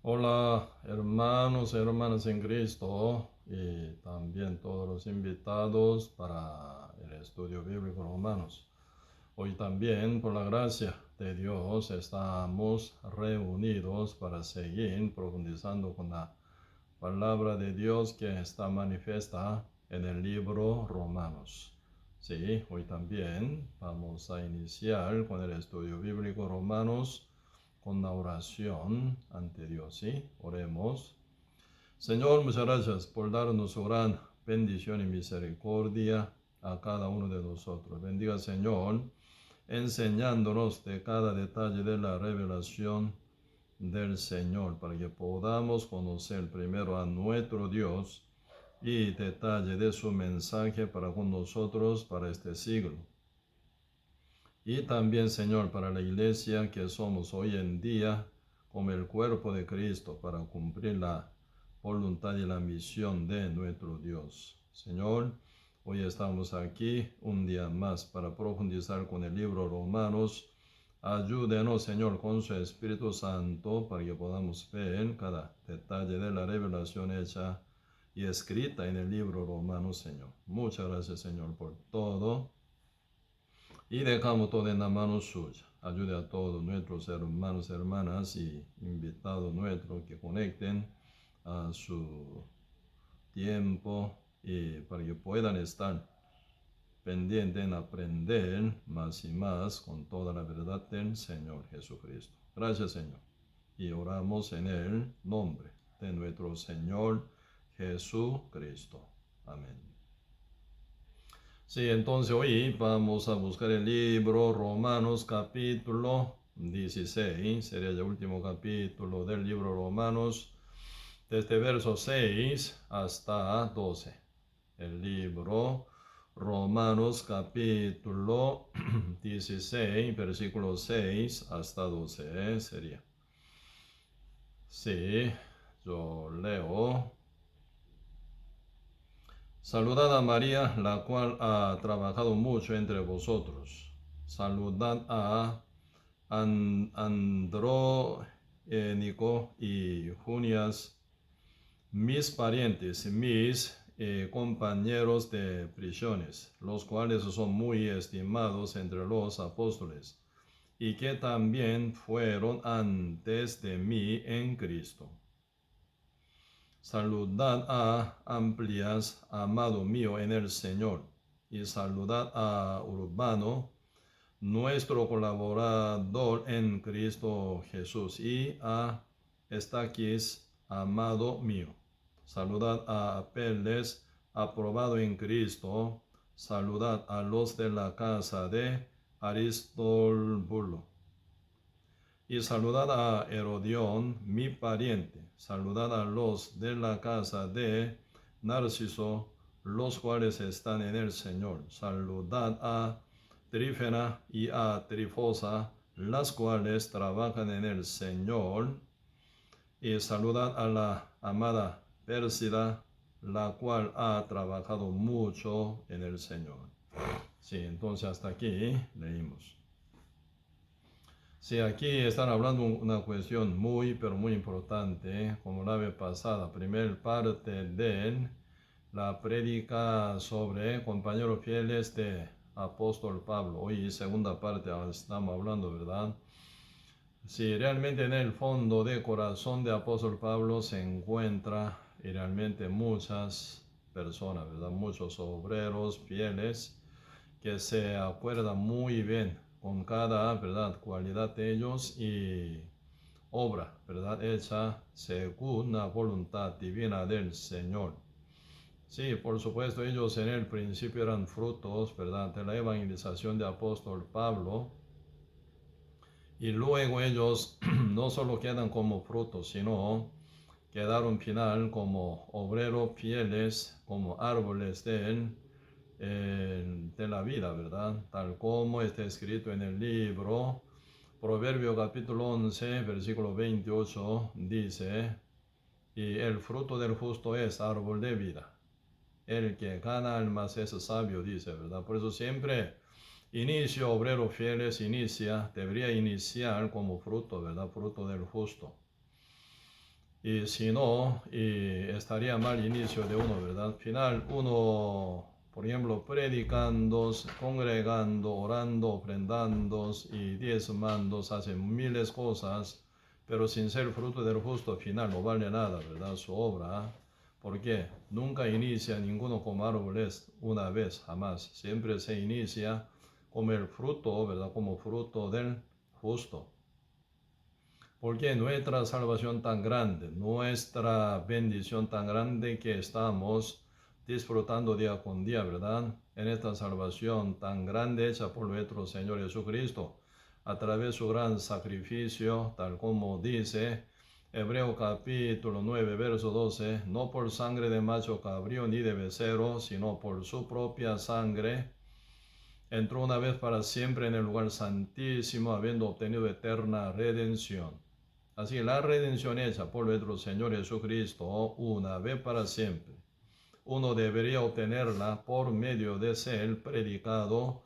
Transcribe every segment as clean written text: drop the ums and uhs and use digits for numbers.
Hola, hermanos y hermanas en Cristo, y también todos los invitados para el estudio bíblico romanos. Hoy también, por la gracia de Dios, estamos reunidos para seguir profundizando con la palabra de Dios que está manifiesta en el libro Romanos. Sí, hoy también vamos a iniciar con el estudio bíblico Romanos con la oración ante Dios. ¿Sí? Oremos. Señor, muchas gracias por darnos su gran bendición y misericordia a cada uno de nosotros. Bendiga, Señor, enseñándonos de cada detalle de la revelación del Señor, para que podamos conocer primero a nuestro Dios y detalle de su mensaje para con nosotros para este siglo. Y también, Señor, para la iglesia que somos hoy en día, como el cuerpo de Cristo, para cumplir la voluntad y la misión de nuestro Dios. Señor, hoy estamos aquí un día más para profundizar con el libro Romanos. Ayúdenos, Señor, con su Espíritu Santo para que podamos ver cada detalle de la revelación hecha y escrita en el libro Romanos, Señor. Muchas gracias, Señor, por todo. Y dejamos todo en la mano suya. Ayude a todos nuestros hermanos, hermanas y invitados nuestros que conecten a su tiempo y para que puedan estar pendientes en aprender más y más con toda la verdad del Señor Jesucristo. Gracias, Señor. Y oramos en el nombre de nuestro Señor Jesucristo. Amén. Sí, entonces hoy vamos a buscar el libro Romanos capítulo 16, sería el último capítulo del libro Romanos, desde verso 6 hasta 12. El libro Romanos capítulo 16, versículo 6 hasta 12, sería. Sí, yo leo. Saludad a María, la cual ha trabajado mucho entre vosotros. Saludad a Andrónico y Junias, mis parientes, mis compañeros de prisiones, los cuales son muy estimados entre los apóstoles, y que también fueron antes de mí en Cristo. Saludad a Amplias, amado mío en el Señor, y saludad a Urbano, nuestro colaborador en Cristo Jesús, y a Estaquis, amado mío. Saludad a Apeles, aprobado en Cristo. Saludad a los de la casa de Aristóbulo. Y saludad a Herodión, mi pariente. Saludad a los de la casa de Narciso, los cuales están en el Señor. Saludad a Trífena y a Trifosa, las cuales trabajan en el Señor. Y saludad a la amada Pérsida, la cual ha trabajado mucho en el Señor. Sí, entonces hasta aquí leímos. Sí, aquí están hablando una cuestión muy, pero muy importante, como la vez pasada, primer parte de la prédica sobre compañeros fieles de apóstol Pablo. Hoy segunda parte estamos hablando, ¿verdad? Sí, realmente en el fondo de corazón de apóstol Pablo se encuentra y realmente muchas personas, ¿verdad? Muchos obreros fieles que se acuerdan muy bien con cada, ¿verdad?, cualidad de ellos y obra, ¿verdad?, hecha según la voluntad divina del Señor. Sí, por supuesto, ellos en el principio eran frutos, ¿verdad?, de la evangelización de apóstol Pablo, y luego ellos no solo quedan como frutos, sino quedaron final como obreros fieles, como árboles de la vida, ¿verdad? Tal como está escrito en el libro Proverbio capítulo 11, versículo 28, dice, y el fruto del justo es árbol de vida. El que gana almas es sabio, dice, ¿verdad? Por eso siempre obrero fieles, debería iniciar como fruto, ¿verdad? Fruto del justo. Y si no, estaría mal inicio de uno, ¿verdad? Al final uno, por ejemplo, predicando, congregando, orando, ofrendando y diezmando, hace miles de cosas, pero sin ser fruto del justo, al final no vale nada, ¿verdad? Su obra. ¿Por qué? Nunca inicia ninguno como árboles una vez, jamás. Siempre se inicia como el fruto, ¿verdad? Como fruto del justo. Porque nuestra salvación tan grande, nuestra bendición tan grande que estamos disfrutando día con día, ¿verdad? En esta salvación tan grande hecha por nuestro Señor Jesucristo, a través de su gran sacrificio, tal como dice Hebreo capítulo 9, verso 12, no por sangre de macho cabrío ni de becerro, sino por su propia sangre, entró una vez para siempre en el lugar santísimo, habiendo obtenido eterna redención. Así la redención hecha por nuestro Señor Jesucristo una vez para siempre. Uno debería obtenerla por medio de ser predicado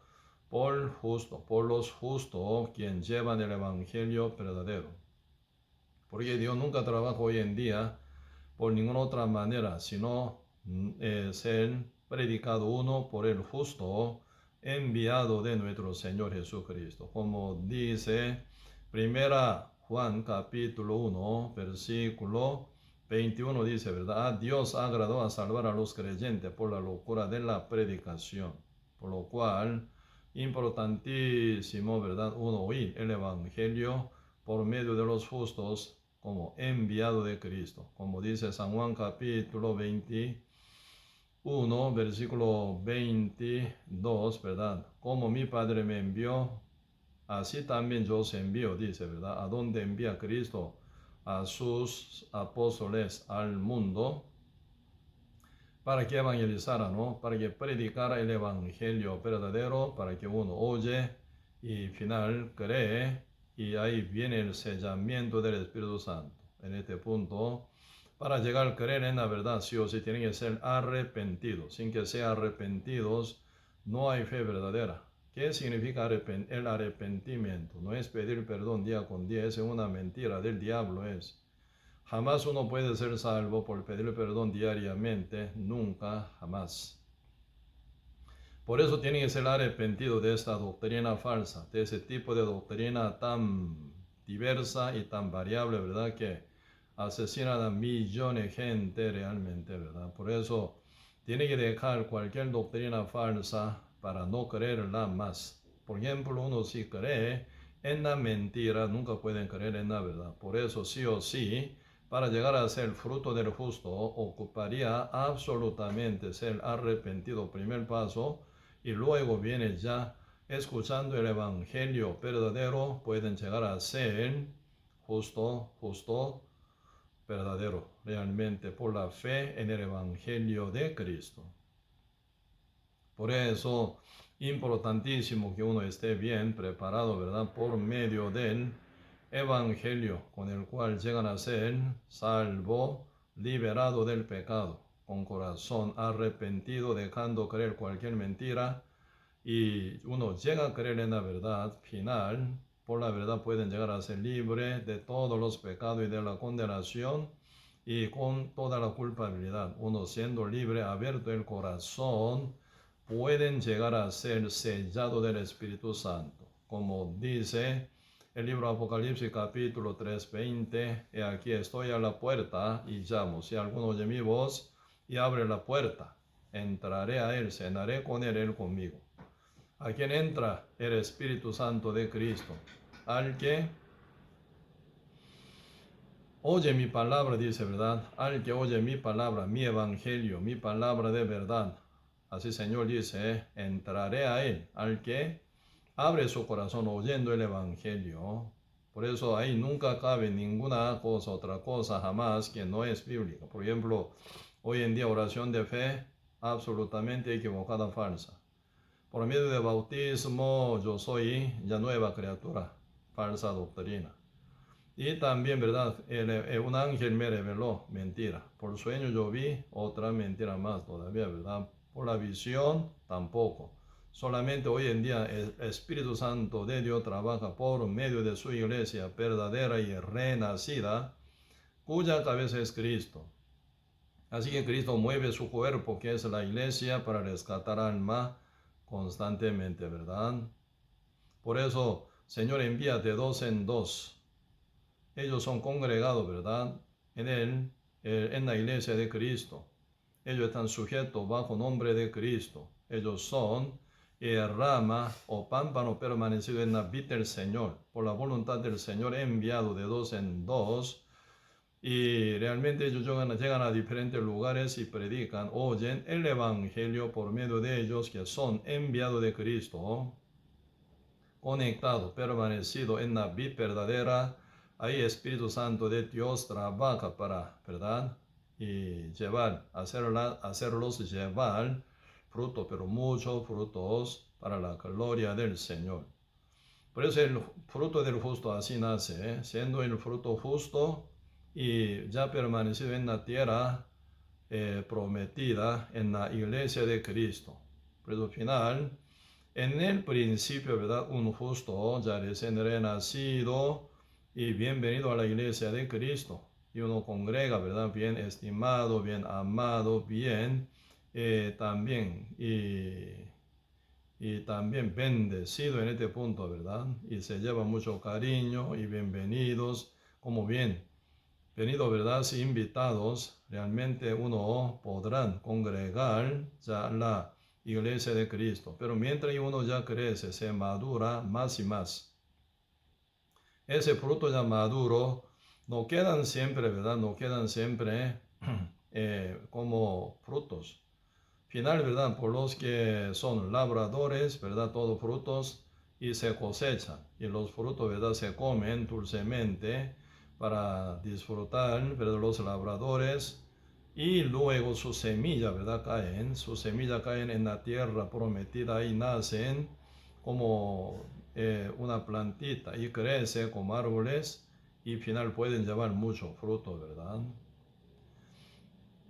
por los justos, quienes llevan el Evangelio verdadero. Porque Dios nunca trabaja hoy en día por ninguna otra manera, sino ser predicado uno por el justo, enviado de nuestro Señor Jesucristo. Como dice Primera Juan capítulo 1, versículo 21, dice, ¿verdad? Dios agradó a salvar a los creyentes por la locura de la predicación. Por lo cual, importantísimo, ¿verdad? Uno oír el Evangelio por medio de los justos como enviado de Cristo. Como dice San Juan capítulo 21, versículo 22, ¿verdad? Como mi Padre me envió, así también yo os envío, dice, ¿verdad? ¿A dónde envía Cristo? A sus apóstoles al mundo para que evangelizara, ¿no? Para que predicara el evangelio verdadero, para que uno oye y final cree, y ahí viene el sellamiento del Espíritu Santo. En este punto, para llegar a creer en la verdad, sí o sí tienen que ser arrepentidos. Sin que sean arrepentidos, no hay fe verdadera. ¿Qué significa el arrepentimiento? No es pedir perdón día con día, es una mentira del diablo, es. Jamás uno puede ser salvo por pedir perdón diariamente, nunca, jamás. Por eso tiene que ser arrepentido de esta doctrina falsa, de ese tipo de doctrina tan diversa y tan variable, ¿verdad? Que asesinan a millones de gente realmente, ¿verdad? Por eso tiene que dejar cualquier doctrina falsa para no creerla más. Por ejemplo, uno si cree en la mentira, nunca pueden creer en la verdad. Por eso sí o sí, para llegar a ser fruto del justo, ocuparía absolutamente ser arrepentido, primer paso, y luego viene ya escuchando el evangelio verdadero, pueden llegar a ser justo, verdadero, realmente por la fe en el evangelio de Cristo. Por eso, importantísimo que uno esté bien preparado, ¿verdad? Por medio del evangelio con el cual llegan a ser salvo, liberado del pecado, con corazón arrepentido, dejando creer cualquier mentira, y uno llega a creer en la verdad final. Por la verdad pueden llegar a ser libres de todos los pecados y de la condenación, y con toda la culpabilidad, uno siendo libre, abierto el corazón, pueden llegar a ser sellados del Espíritu Santo. Como dice el libro Apocalipsis capítulo 3, 20, he aquí estoy a la puerta y llamo. Si alguno oye mi voz y abre la puerta, entraré a él, cenaré con él, él conmigo. ¿A quién entra? El Espíritu Santo de Cristo. Al que oye mi palabra, dice, ¿verdad? Al que oye mi palabra, mi evangelio, mi palabra de verdad. Así Señor dice, entraré a él. Al que abre su corazón oyendo el evangelio. Por eso ahí nunca cabe ninguna cosa, otra cosa jamás que no es bíblica. Por ejemplo, hoy en día oración de fe absolutamente equivocada, falsa. Por medio de bautismo yo soy ya nueva criatura, falsa doctrina. Y también, ¿verdad? Un ángel me reveló, mentira. Por sueño yo vi otra mentira más todavía, ¿verdad? Por la visión tampoco. Solamente hoy en día el Espíritu Santo de Dios trabaja por medio de su iglesia verdadera y renacida, cuya cabeza es Cristo. Así que Cristo mueve su cuerpo, que es la iglesia, para rescatar alma constantemente, ¿verdad? Por eso, Señor envía de dos en dos. Ellos son congregados, ¿verdad? En la iglesia de Cristo. Ellos están sujetos bajo nombre de Cristo. Ellos son rama o pámpano permanecido en la vid del Señor. Por la voluntad del Señor enviado de dos en dos. Y realmente ellos llegan a diferentes lugares y predican, oyen el Evangelio por medio de ellos que son enviados de Cristo, conectados, permanecidos en la vid verdadera. Ahí Espíritu Santo de Dios trabaja para, ¿verdad? Y hacerlos llevar fruto, pero muchos frutos para la gloria del Señor. Por eso el fruto del justo así nace, siendo el fruto justo y ya permanecido en la tierra prometida en la iglesia de Cristo. Por eso al final, en el principio, ¿verdad? Un justo ya recién renacido y bienvenido a la iglesia de Cristo. Y uno congrega, ¿verdad? Bien estimado, bien amado, bien también y también bendecido en este punto, ¿verdad? Y se lleva mucho cariño y bienvenidos, como bien venido, ¿verdad? Si invitados, realmente uno podrán congregar ya la iglesia de Cristo. Pero mientras uno ya crece, se madura más y más. Ese fruto ya maduro no quedan siempre, ¿verdad? No quedan siempre como frutos. Final, ¿verdad? Por los que son labradores, ¿verdad? Todos frutos y se cosechan. Y los frutos, ¿verdad? Se comen dulcemente para disfrutar, ¿verdad? Los labradores. Y luego sus semillas, ¿verdad? Sus semillas caen en la tierra prometida y nacen como una plantita y crece como árboles y al final pueden llevar mucho fruto, ¿verdad?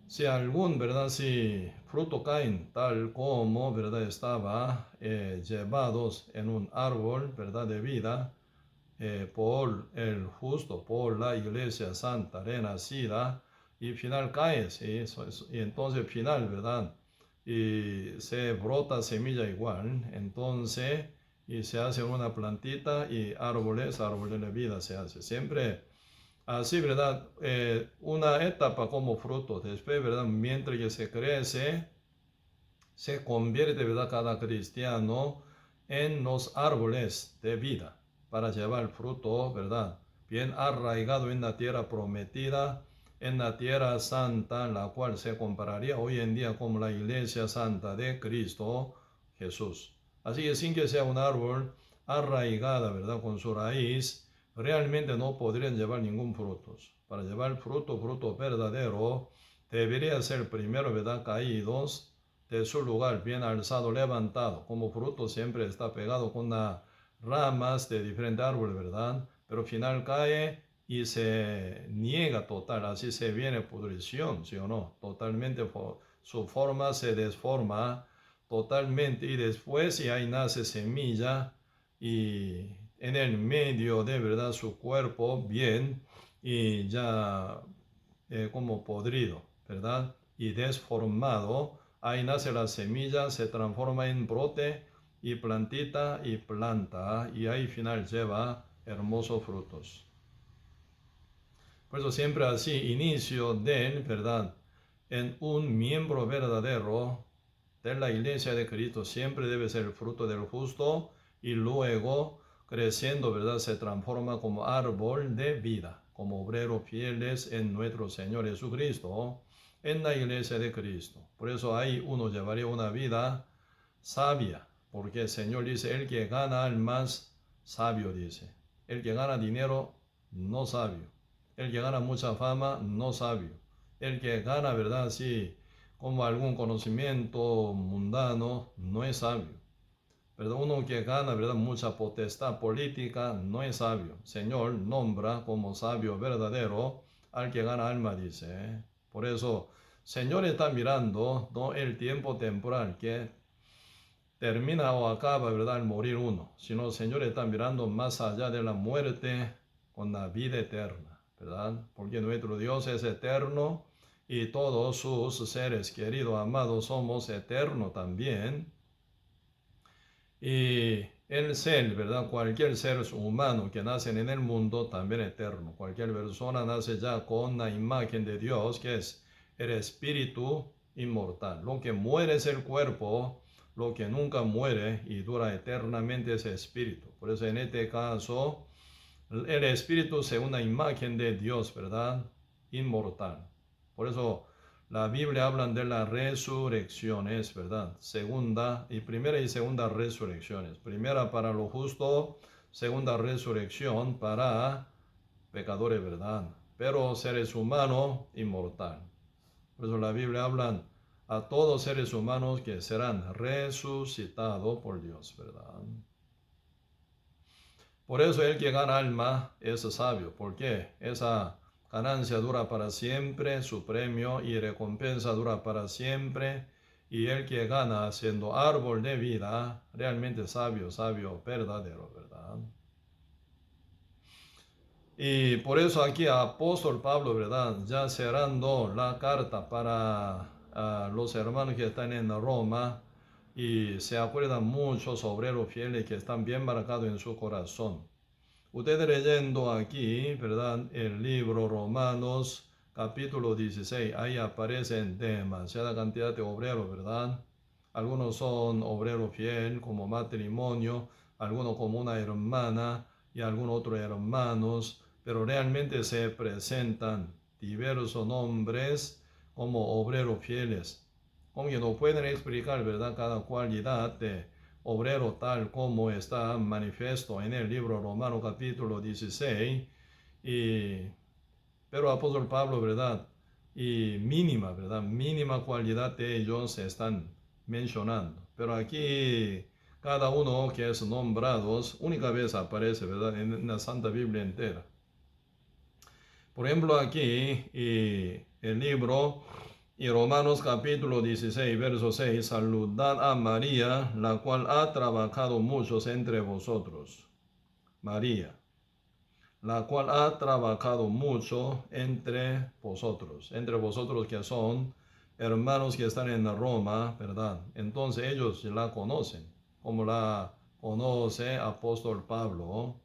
Si algún, ¿verdad? Si fruto caen tal como, ¿verdad? Estaba llevados en un árbol, ¿verdad? De vida por el justo, por la iglesia santa renacida y final cae, ¿sí? Y entonces final, ¿verdad? Y se brota semilla igual, entonces y se hace una plantita y árboles de vida se hace. Siempre así, ¿verdad? Una etapa como fruto, después, ¿verdad? Mientras que se crece, se convierte, ¿verdad? Cada cristiano en los árboles de vida para llevar fruto, ¿verdad? Bien arraigado en la tierra prometida, en la tierra santa, la cual se compararía hoy en día como la iglesia santa de Cristo Jesús. Así que sin que sea un árbol arraigada, ¿verdad? Con su raíz, realmente no podrían llevar ningún fruto. Para llevar fruto verdadero, debería ser primero, ¿verdad? Caídos de su lugar, bien alzado, levantado. Como fruto siempre está pegado con las ramas de diferentes árboles, ¿verdad? Pero al final cae y se niega total, así se viene pudrición, ¿sí o no? Totalmente su forma se desforma totalmente y después y ahí nace semilla y en el medio de verdad su cuerpo bien y ya como podrido, ¿verdad? Y desformado, ahí nace la semilla, se transforma en brote y plantita y planta y ahí final lleva hermosos frutos. Por eso siempre así, inicio de, ¿verdad? En un miembro verdadero de la iglesia de Cristo siempre debe ser el fruto del justo y luego creciendo, ¿verdad? Se transforma como árbol de vida, como obreros fieles en nuestro Señor Jesucristo, en la iglesia de Cristo. Por eso ahí uno llevaría una vida sabia, porque el Señor dice, el que gana almas, sabio dice. El que gana dinero, no sabio. El que gana mucha fama, no sabio. El que gana, ¿verdad? Sí, como algún conocimiento mundano, no es sabio. Pero uno que gana, ¿verdad? Mucha potestad política, no es sabio. Señor nombra como sabio verdadero al que gana alma, dice. Por eso, Señor está mirando, no el tiempo temporal que termina o acaba, ¿verdad? Al morir uno, sino el Señor está mirando más allá de la muerte con la vida eterna, ¿verdad? Porque nuestro Dios es eterno y todos sus seres queridos, amados, somos eternos también. Y el ser, ¿verdad? Cualquier ser humano que nace en el mundo también eterno. Cualquier persona nace ya con la imagen de Dios, que es el espíritu inmortal. Lo que muere es el cuerpo, lo que nunca muere y dura eternamente es el espíritu. Por eso en este caso, el espíritu es una imagen de Dios, ¿verdad? Inmortal. Por eso la Biblia habla de las resurrecciones, ¿verdad? Primera y segunda resurrecciones. Primera para lo justo, segunda resurrección para pecadores, ¿verdad? Pero seres humanos, inmortal. Por eso la Biblia habla a todos seres humanos que serán resucitados por Dios, ¿verdad? Por eso el que gana alma es sabio, porque esa ganancia dura para siempre, su premio y recompensa dura para siempre, y el que gana siendo árbol de vida, realmente sabio, sabio verdadero, ¿verdad? Y por eso aquí apóstol Pablo, ¿verdad? Ya cerrando la carta para los hermanos que están en Roma, y se acuerdan muchos obreros fieles que están bien marcados en su corazón. Ustedes leyendo aquí, ¿verdad? El libro Romanos, capítulo 16, ahí aparecen demasiada cantidad de obreros, ¿verdad? Algunos son obreros fiel como matrimonio, algunos como una hermana y algunos otros hermanos, pero realmente se presentan diversos nombres como obreros fieles. Aunque no pueden explicar, ¿verdad? Cada cualidad de obrero tal como está manifiesto en el libro Romano capítulo 16, pero apóstol Pablo, ¿verdad? Y mínima, ¿verdad? Mínima cualidad de ellos se están mencionando. Pero aquí cada uno que es nombrado única vez aparece, ¿verdad? En la Santa Biblia entera. Por ejemplo, aquí el libro y Romanos capítulo 16, verso 6, saludad a María, la cual ha trabajado muchos entre vosotros. María, la cual ha trabajado mucho entre vosotros que son hermanos que están en Roma, ¿verdad? Entonces ellos la conocen, como la conoce apóstol Pablo.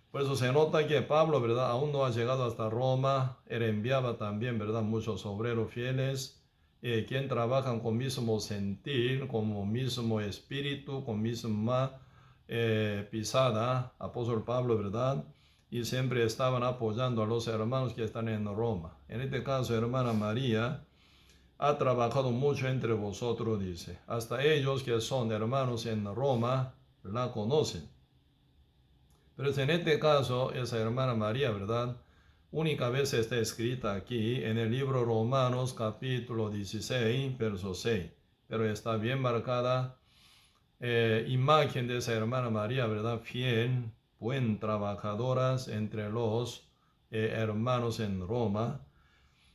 Por eso se nota que Pablo, ¿verdad? Aún no ha llegado hasta Roma. Él enviaba también, ¿verdad? Muchos obreros fieles, quien trabajan con mismo sentir, con mismo espíritu, con misma pisada. Apóstol Pablo, ¿verdad? Y siempre estaban apoyando a los hermanos que están en Roma. En este caso, hermana María ha trabajado mucho entre vosotros, dice. Hasta ellos que son hermanos en Roma la conocen. Pero en este caso, esa hermana María, ¿verdad? Única vez está escrita aquí en el libro Romanos capítulo 16, verso 6. Pero está bien marcada imagen de esa hermana María, ¿verdad? Fiel, buen trabajadoras entre los hermanos en Roma.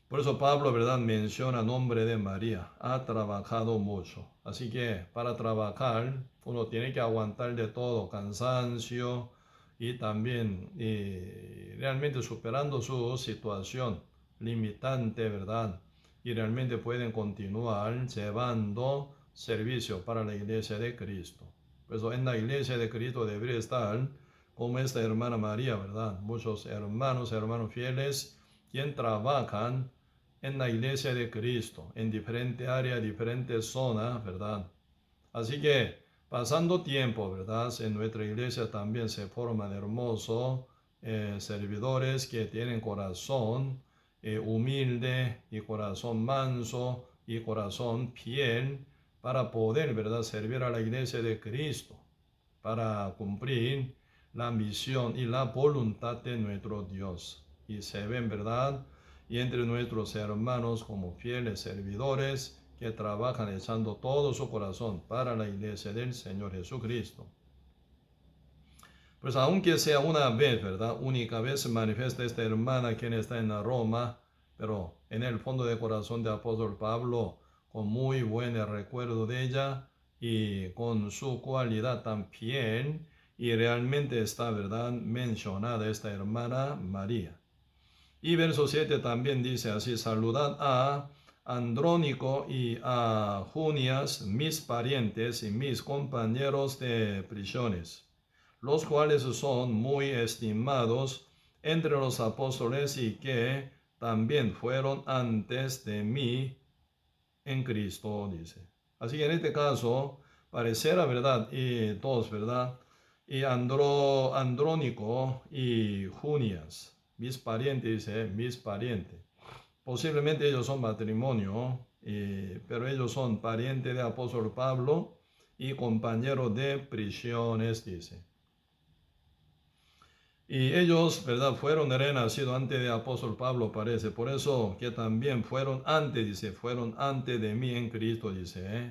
Por eso Pablo, ¿verdad? Menciona nombre de María. Ha trabajado mucho. Así que para trabajar uno tiene que aguantar de todo, cansancio y también realmente superando su situación limitante, ¿verdad? Y realmente pueden continuar llevando servicio para la iglesia de Cristo. Por eso en la iglesia de Cristo debería estar como esta hermana María, ¿verdad? Muchos hermanos fieles, quien trabajan en la iglesia de Cristo, en diferentes áreas, diferentes zonas, ¿verdad? Así que pasando tiempo, ¿verdad? En nuestra iglesia también se forman hermosos servidores que tienen corazón humilde y corazón manso y corazón fiel para poder, ¿verdad? Servir a la iglesia de Cristo, para cumplir la misión y la voluntad de nuestro Dios. Y se ven, ¿verdad? Y entre nuestros hermanos como fieles servidores que trabajan echando todo su corazón para la iglesia del Señor Jesucristo. Pues aunque sea una vez, ¿verdad? Única vez se manifiesta esta hermana quien está en Roma, pero en el fondo de corazón de apóstol Pablo, con muy buen recuerdo de ella y con su cualidad tan fiel, y realmente está, ¿verdad? Mencionada esta hermana María. Y verso 7 también dice así: saludad a Andrónico y a Junias, mis parientes y mis compañeros de prisiones, los cuales son muy estimados entre los apóstoles y que también fueron antes de mí en Cristo, dice. Así que en este caso, parecerá verdad, y todos, ¿verdad? Y Andrónico y Junias, mis parientes, dice, mis parientes. Posiblemente ellos son matrimonio, pero ellos son parientes de apóstol Pablo y compañeros de prisiones, dice. Y ellos, ¿verdad? Fueron renacidos antes de apóstol Pablo, parece. Por eso que también fueron antes, dice, fueron antes de mí en Cristo, dice.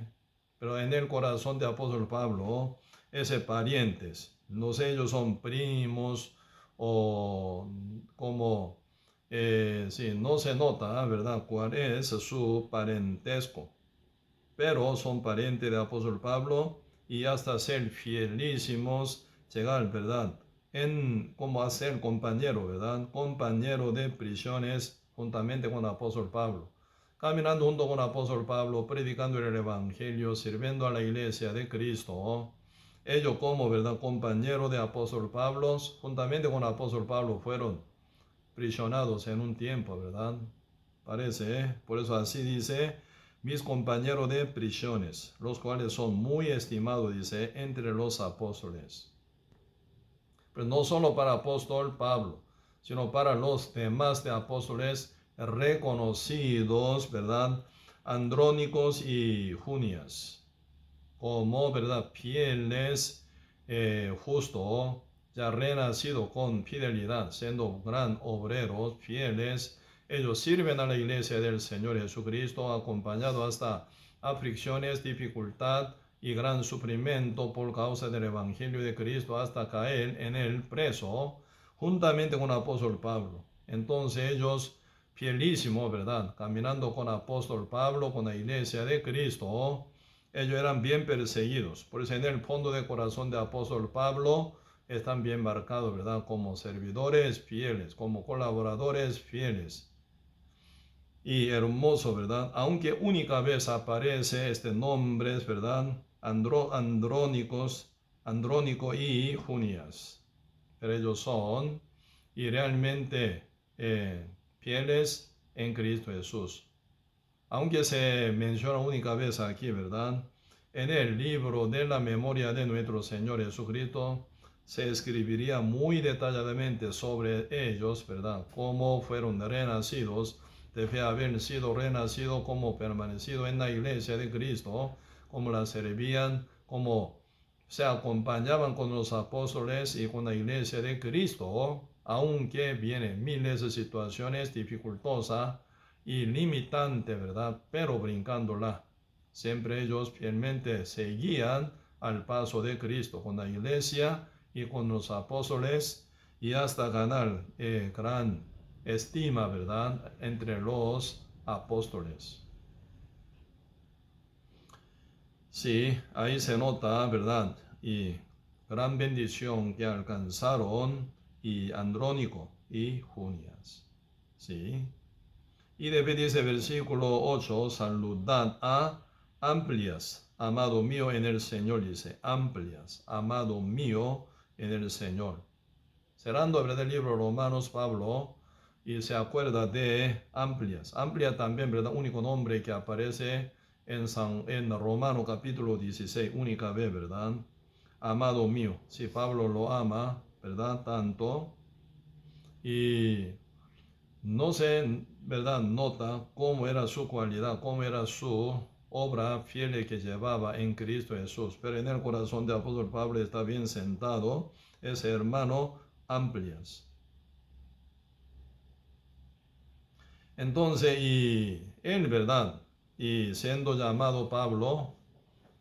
Pero en el corazón de apóstol Pablo, ese parientes. No sé, ellos son primos o como, sí, no se nota, ¿verdad? Cuál es su parentesco. Pero son parientes de apóstol Pablo y hasta ser fielísimos, llegar, ¿verdad? En como hacer compañero, ¿verdad? Compañero de prisiones juntamente con el apóstol Pablo. Caminando junto con el apóstol Pablo, predicando el evangelio, sirviendo a la iglesia de Cristo. Ellos como, ¿verdad? Compañero de apóstol Pablo, juntamente con el apóstol Pablo fueron prisionados en un tiempo, ¿verdad? Parece, Por eso así dice: mis compañeros de prisiones, los cuales son muy estimados, dice, entre los apóstoles. Pero no solo para apóstol Pablo, sino para los demás de apóstoles reconocidos, ¿verdad? Andrónicos y Junias, como, ¿verdad? Fieles, justo, ya renacido con fidelidad, siendo gran obreros, fieles. Ellos sirven a la iglesia del Señor Jesucristo, acompañado hasta aflicciones, dificultad y gran sufrimiento por causa del Evangelio de Cristo, hasta caer en el preso, juntamente con el apóstol Pablo. Entonces ellos, fielísimos, ¿verdad? Caminando con el apóstol Pablo, con la iglesia de Cristo, ellos eran bien perseguidos. Por eso en el fondo del corazón de apóstol Pablo están bien marcados, ¿verdad? Como servidores fieles, como colaboradores fieles. Y hermoso, ¿verdad? Aunque única vez aparece este nombre, ¿verdad? Andrónico y Junias. Pero ellos son y realmente fieles en Cristo Jesús. Aunque se menciona única vez aquí, ¿verdad? En el libro de la memoria de nuestro Señor Jesucristo se escribiría muy detalladamente sobre ellos, ¿verdad? Cómo fueron renacidos, debe haber sido renacido, como permanecido en la iglesia de Cristo, cómo la servían, cómo se acompañaban con los apóstoles y con la iglesia de Cristo, aunque vienen miles de situaciones dificultosas y limitante, ¿verdad? Pero brincándola. Siempre ellos fielmente seguían al paso de Cristo con la iglesia y con los apóstoles y hasta ganar gran estima, ¿verdad? Entre los apóstoles. Sí, ahí se nota, ¿verdad? Y gran bendición que alcanzaron y Andrónico y Junias. Sí. Y después dice versículo 8, saludad a Amplias, amado mío en el Señor, dice, Amplias, amado mío en el Señor. Cerrando el libro Romanos, Pablo, y se acuerda de Amplias. Amplias también, ¿verdad? Único nombre que aparece en Romano capítulo 16, única vez, ¿verdad? Amado mío. Si Pablo lo ama, ¿verdad? Tanto. Y no se, ¿verdad? Nota cómo era su cualidad, cómo era su obra fiel que llevaba en Cristo Jesús. Pero en el corazón de apóstol Pablo está bien sentado ese hermano Amplias. Entonces, y él, ¿verdad? Y siendo llamado Pablo,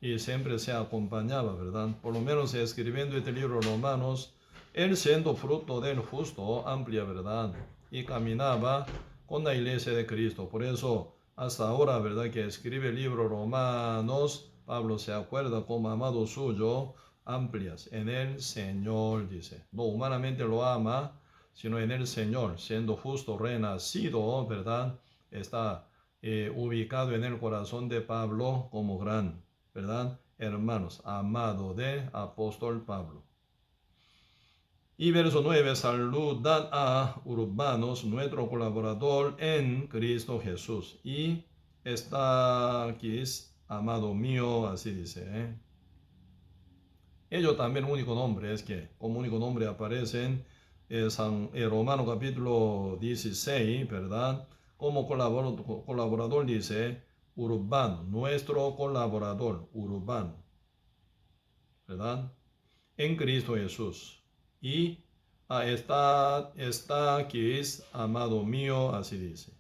y siempre se acompañaba, ¿verdad? Por lo menos escribiendo este libro Romanos, él siendo fruto del justo, amplia verdad, y caminaba con la iglesia de Cristo. Por eso, hasta ahora, ¿verdad? Que escribe el libro Romanos, Pablo se acuerda como amado suyo, amplias en el Señor, dice. No humanamente lo ama, sino en el Señor, siendo justo renacido, ¿verdad? Está ubicado en el corazón de Pablo como gran, ¿verdad? Hermanos, amado de apóstol Pablo. Y verso 9, saludan a Urbanos, nuestro colaborador en Cristo Jesús. Y está aquí, amado mío, así dice. Ellos también único nombre, es que como único nombre aparecen Romano capítulo 16, ¿verdad? Como colaborador dice Urbano, nuestro colaborador, Urbano, ¿verdad? En Cristo Jesús. Y está aquí es amado mío, así dice.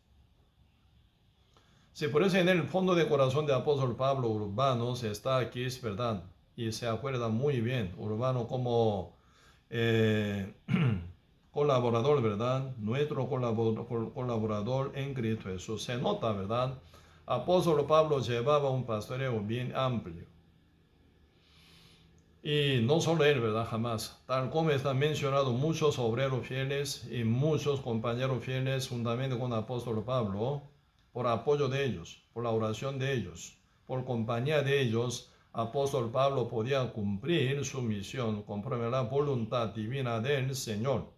Si por eso en el fondo de corazón de apóstol Pablo, Urbanos está aquí, es verdad. Y se acuerda muy bien, Urbano como colaborador, ¿verdad? Nuestro colaborador en Cristo Jesús. Se nota, ¿verdad? Apóstol Pablo llevaba un pastoreo bien amplio. Y no solo él, ¿verdad? Jamás. Tal como está mencionado, muchos obreros fieles y muchos compañeros fieles juntamente con el apóstol Pablo, por apoyo de ellos, por la oración de ellos, por compañía de ellos, apóstol Pablo podía cumplir su misión conforme a la voluntad divina del Señor,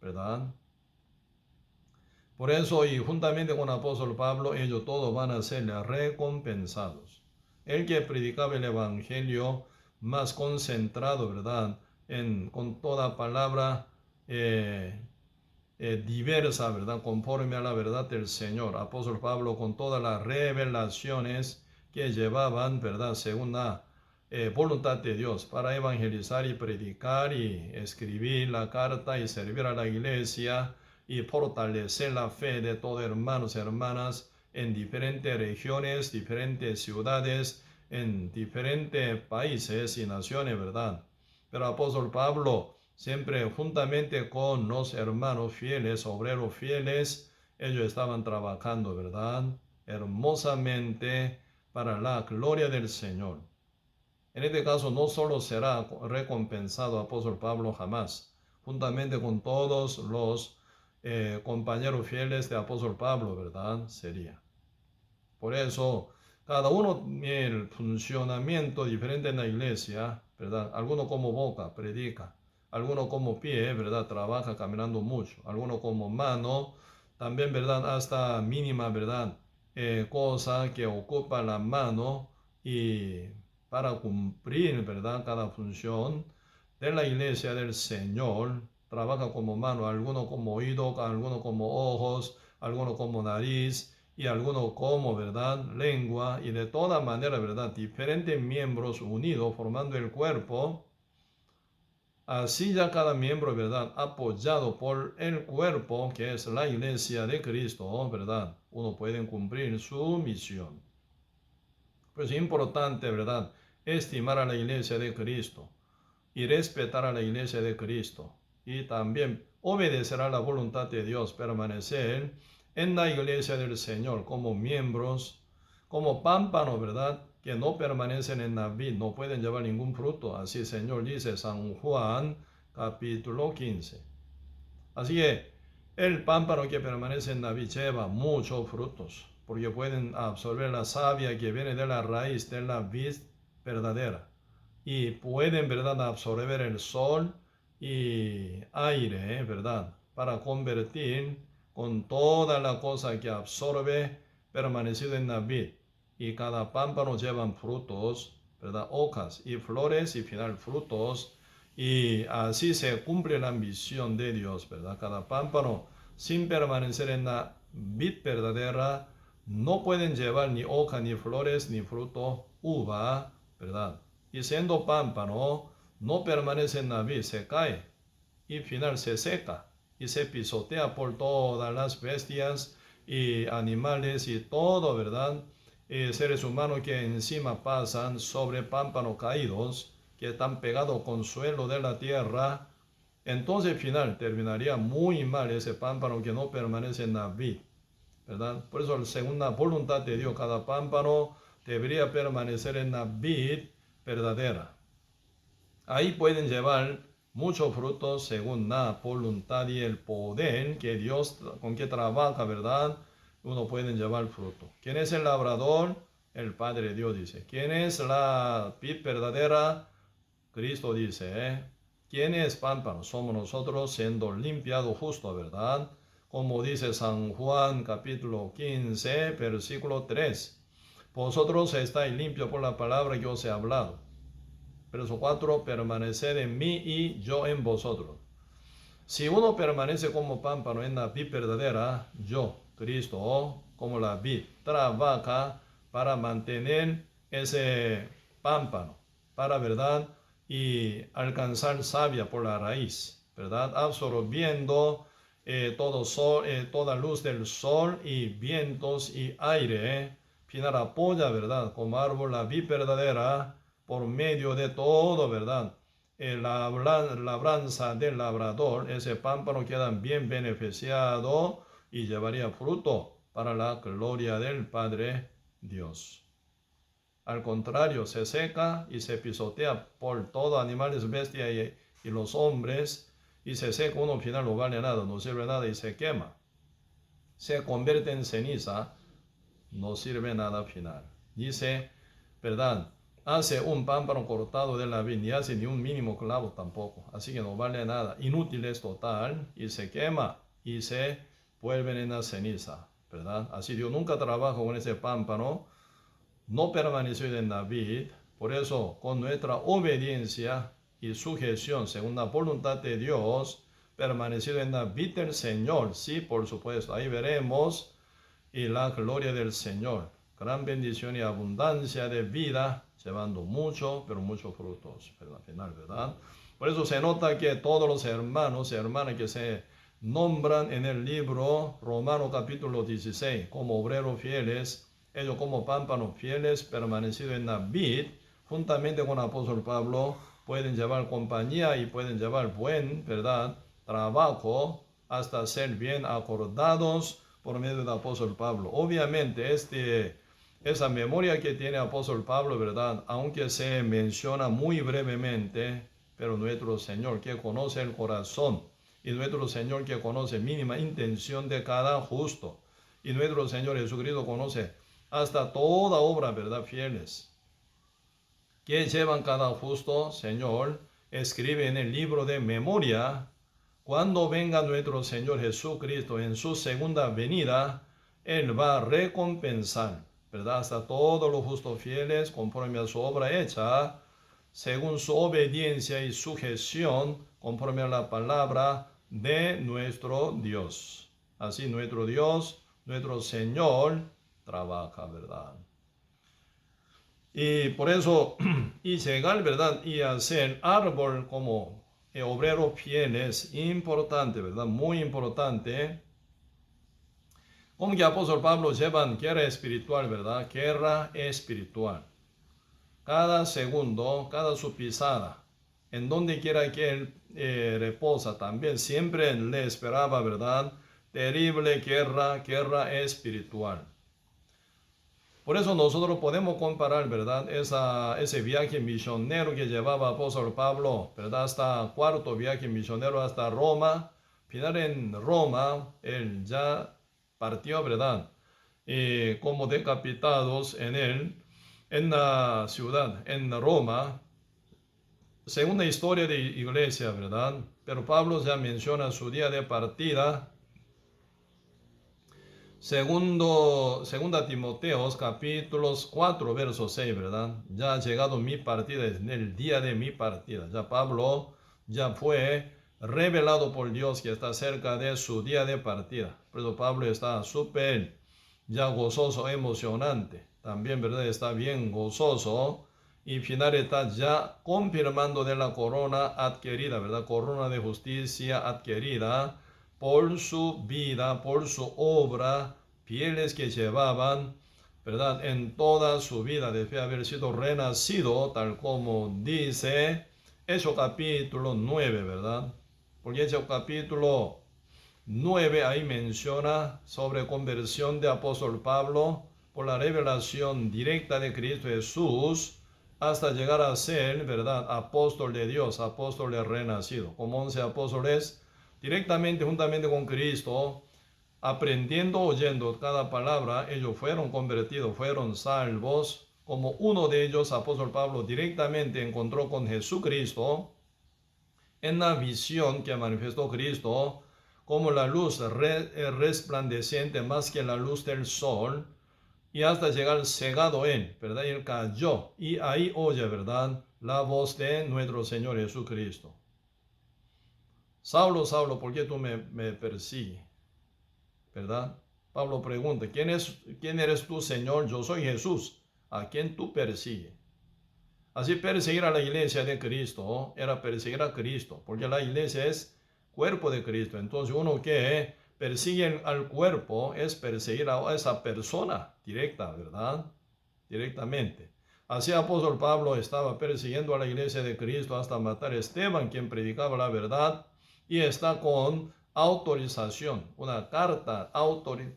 ¿verdad? Por eso, y juntamente con el apóstol Pablo, ellos todos van a ser recompensados. El que predicaba el evangelio más concentrado, ¿verdad? Con toda palabra diversa, ¿verdad? Conforme a la verdad del Señor. Apóstol Pablo con todas las revelaciones que llevaban, ¿verdad? Según la voluntad de Dios para evangelizar y predicar y escribir la carta y servir a la iglesia y fortalecer la fe de todos hermanos y hermanas en diferentes regiones, diferentes ciudades, en diferentes países y naciones, ¿verdad? Pero apóstol Pablo, siempre juntamente con los hermanos fieles, obreros fieles, ellos estaban trabajando, ¿verdad? Hermosamente para la gloria del Señor. En este caso no solo será recompensado apóstol Pablo jamás, juntamente con todos los compañeros fieles de apóstol Pablo, ¿verdad? Sería. Por eso, cada uno tiene el funcionamiento diferente en la iglesia, ¿verdad? Alguno como boca, predica. Alguno como pie, ¿verdad? Trabaja caminando mucho. Alguno como mano, también, ¿verdad? Hasta mínima, ¿verdad? Cosa que ocupa la mano y para cumplir, ¿verdad? Cada función de la iglesia del Señor, trabaja como mano, alguno como oído, alguno como ojos, alguno como nariz, y alguno como, ¿verdad? Lengua, y de toda manera, ¿verdad? Diferentes miembros unidos formando el cuerpo. Así ya cada miembro, ¿verdad? Apoyado por el cuerpo, que es la iglesia de Cristo, ¿verdad? Uno puede cumplir su misión. Pues es importante, ¿verdad? Estimar a la iglesia de Cristo y respetar a la iglesia de Cristo. Y también obedecer a la voluntad de Dios, permanecer en la iglesia del Señor como miembros, como pámpanos, ¿verdad? Que no permanecen en la vid, no pueden llevar ningún fruto. Así el Señor dice San Juan capítulo 15. Así que el pámpano que permanece en la vid lleva muchos frutos, porque pueden absorber la savia que viene de la raíz de la vid verdadera. Y pueden, ¿verdad?, absorber el sol y aire, ¿verdad?, para convertir con toda la cosa que absorbe permanecido en la vid. Y cada pámpano llevan frutos, ¿verdad?, hojas y flores y final frutos. Y así se cumple la misión de Dios, ¿verdad? Cada pámpano sin permanecer en la vid verdadera no pueden llevar ni hoja, ni flores, ni fruto, uva, ¿verdad? Y siendo pámpano, no permanece en la vid, se cae y al final se seca y se pisotea por todas las bestias y animales y todo, ¿verdad? Seres humanos que encima pasan sobre pámpanos caídos que están pegados con suelo de la tierra. Entonces al final terminaría muy mal ese pámpano que no permanece en la vid, ¿verdad? Por eso según la voluntad de Dios, cada pámpano debería permanecer en la vid verdadera. Ahí pueden llevar mucho fruto según la voluntad y el poder que Dios con que trabaja, ¿verdad? Uno puede llevar fruto. ¿Quién es el labrador? El Padre Dios dice. ¿Quién es la vid verdadera? Cristo dice, ¿quién es pámpano? Somos nosotros siendo limpiados justo, ¿verdad? Como dice San Juan capítulo 15, versículo 3. Vosotros estáis limpios por la palabra que os he hablado. Verso 4, permaneced en mí y yo en vosotros. Si uno permanece como pámpano en la vid verdadera, yo, Cristo, como la vid, trabaja para mantener ese pámpano, para, ¿verdad? Y alcanzar savia por la raíz, ¿verdad? Absorbiendo toda luz del sol y vientos y aire. Pinar apoya, ¿verdad? Como árbol la vid verdadera por medio de todo, ¿verdad? La labranza del labrador, ese pámpano queda bien beneficiado y llevaría fruto para la gloria del Padre Dios. Al contrario, se seca y se pisotea por todo animales, bestias y los hombres, y se seca, uno al final no vale nada, no sirve nada y se quema. Se convierte en ceniza, no sirve nada al final. Dice, ¿verdad? Hace un pámpano cortado de la vid, ni hace ni un mínimo clavo tampoco, así que no vale nada, inútil es total, y se quema y se vuelven en la ceniza, ¿verdad? Así Dios nunca trabaja con ese pámpano, no permaneció en la vid, por eso con nuestra obediencia y sujeción según la voluntad de Dios, permanecido en la vid del Señor, sí, por supuesto, ahí veremos, y la gloria del Señor, gran bendición y abundancia de vida, llevando mucho, pero muchos frutos, pero al final, ¿verdad? Por eso se nota que todos los hermanos y hermanas que se nombran en el libro Romano capítulo 16 como obreros fieles, ellos como pámpanos fieles, permanecidos en la vid, juntamente con el apóstol Pablo, pueden llevar compañía y pueden llevar buen, ¿verdad?, trabajo hasta ser bien acordados por medio del apóstol Pablo. Obviamente, esa memoria que tiene el apóstol Pablo, ¿verdad?, aunque se menciona muy brevemente, pero nuestro Señor que conoce el corazón y nuestro Señor que conoce mínima intención de cada justo y nuestro Señor Jesucristo conoce hasta toda obra, ¿verdad?, fieles que llevan cada justo, Señor, escribe en el libro de memoria. Cuando venga nuestro Señor Jesucristo en su segunda venida, Él va a recompensar, ¿verdad?, hasta todos los justos fieles conforme a su obra hecha, según su obediencia y sujeción, conforme a la palabra de nuestro Dios. Así nuestro Dios, nuestro Señor, trabaja, ¿verdad? Y por eso, y llegar, ¿verdad?, y hacer árbol como obrero fiel es importante, ¿verdad? Muy importante. Como que apóstol Pablo llevan guerra espiritual, ¿verdad? Guerra espiritual. Cada segundo, cada su pisada, en donde quiera que él reposa, también siempre le esperaba, ¿verdad?, terrible guerra espiritual. Por eso nosotros podemos comparar, ¿verdad?, ese viaje misionero que llevaba apóstol Pablo, ¿verdad?, hasta cuarto viaje misionero hasta Roma. Final en Roma, él ya partió, ¿verdad?, como decapitados en la ciudad, en Roma. Segunda historia de iglesia, ¿verdad? Pero Pablo ya menciona su día de partida. Segunda Timoteos, capítulos 4, verso 6, ¿verdad? Ya ha llegado mi partida, en el día de mi partida. Ya Pablo ya fue revelado por Dios que está cerca de su día de partida. Por eso Pablo está súper ya gozoso, emocionante. También, ¿verdad?, está bien gozoso. Y final está ya confirmando de la corona adquirida, ¿verdad? Corona de justicia adquirida por su vida, por su obra, fieles que llevaban, ¿verdad?, en toda su vida, después de haber sido renacido, tal como dice Hechos capítulo 9, ¿verdad? Porque Hechos capítulo 9 ahí menciona sobre conversión de apóstol Pablo por la revelación directa de Cristo Jesús. hasta llegar a ser, ¿verdad?, apóstol de Dios, apóstol de renacido. Como 11 apóstoles, directamente, juntamente con Cristo, aprendiendo, oyendo cada palabra, ellos fueron convertidos, fueron salvos. Como uno de ellos, apóstol Pablo, directamente encontró con Jesucristo en la visión que manifestó Cristo, como la luz resplandeciente más que la luz del sol, y hasta llegar cegado él, ¿verdad? Y él cayó, y ahí oye, ¿verdad?, la voz de nuestro Señor Jesucristo. Saulo, Saulo, ¿por qué tú me persigues? ¿Verdad? Pablo pregunta, ¿quién eres tú, Señor? Yo soy Jesús, a quien tú persigues. Así perseguir a la iglesia de Cristo era perseguir a Cristo, porque la iglesia es cuerpo de Cristo. Entonces uno que persigue al cuerpo es perseguir a esa persona directa, ¿verdad? Directamente. Así apóstol Pablo estaba persiguiendo a la iglesia de Cristo hasta matar a Esteban, quien predicaba la verdad, y está con autorización, una carta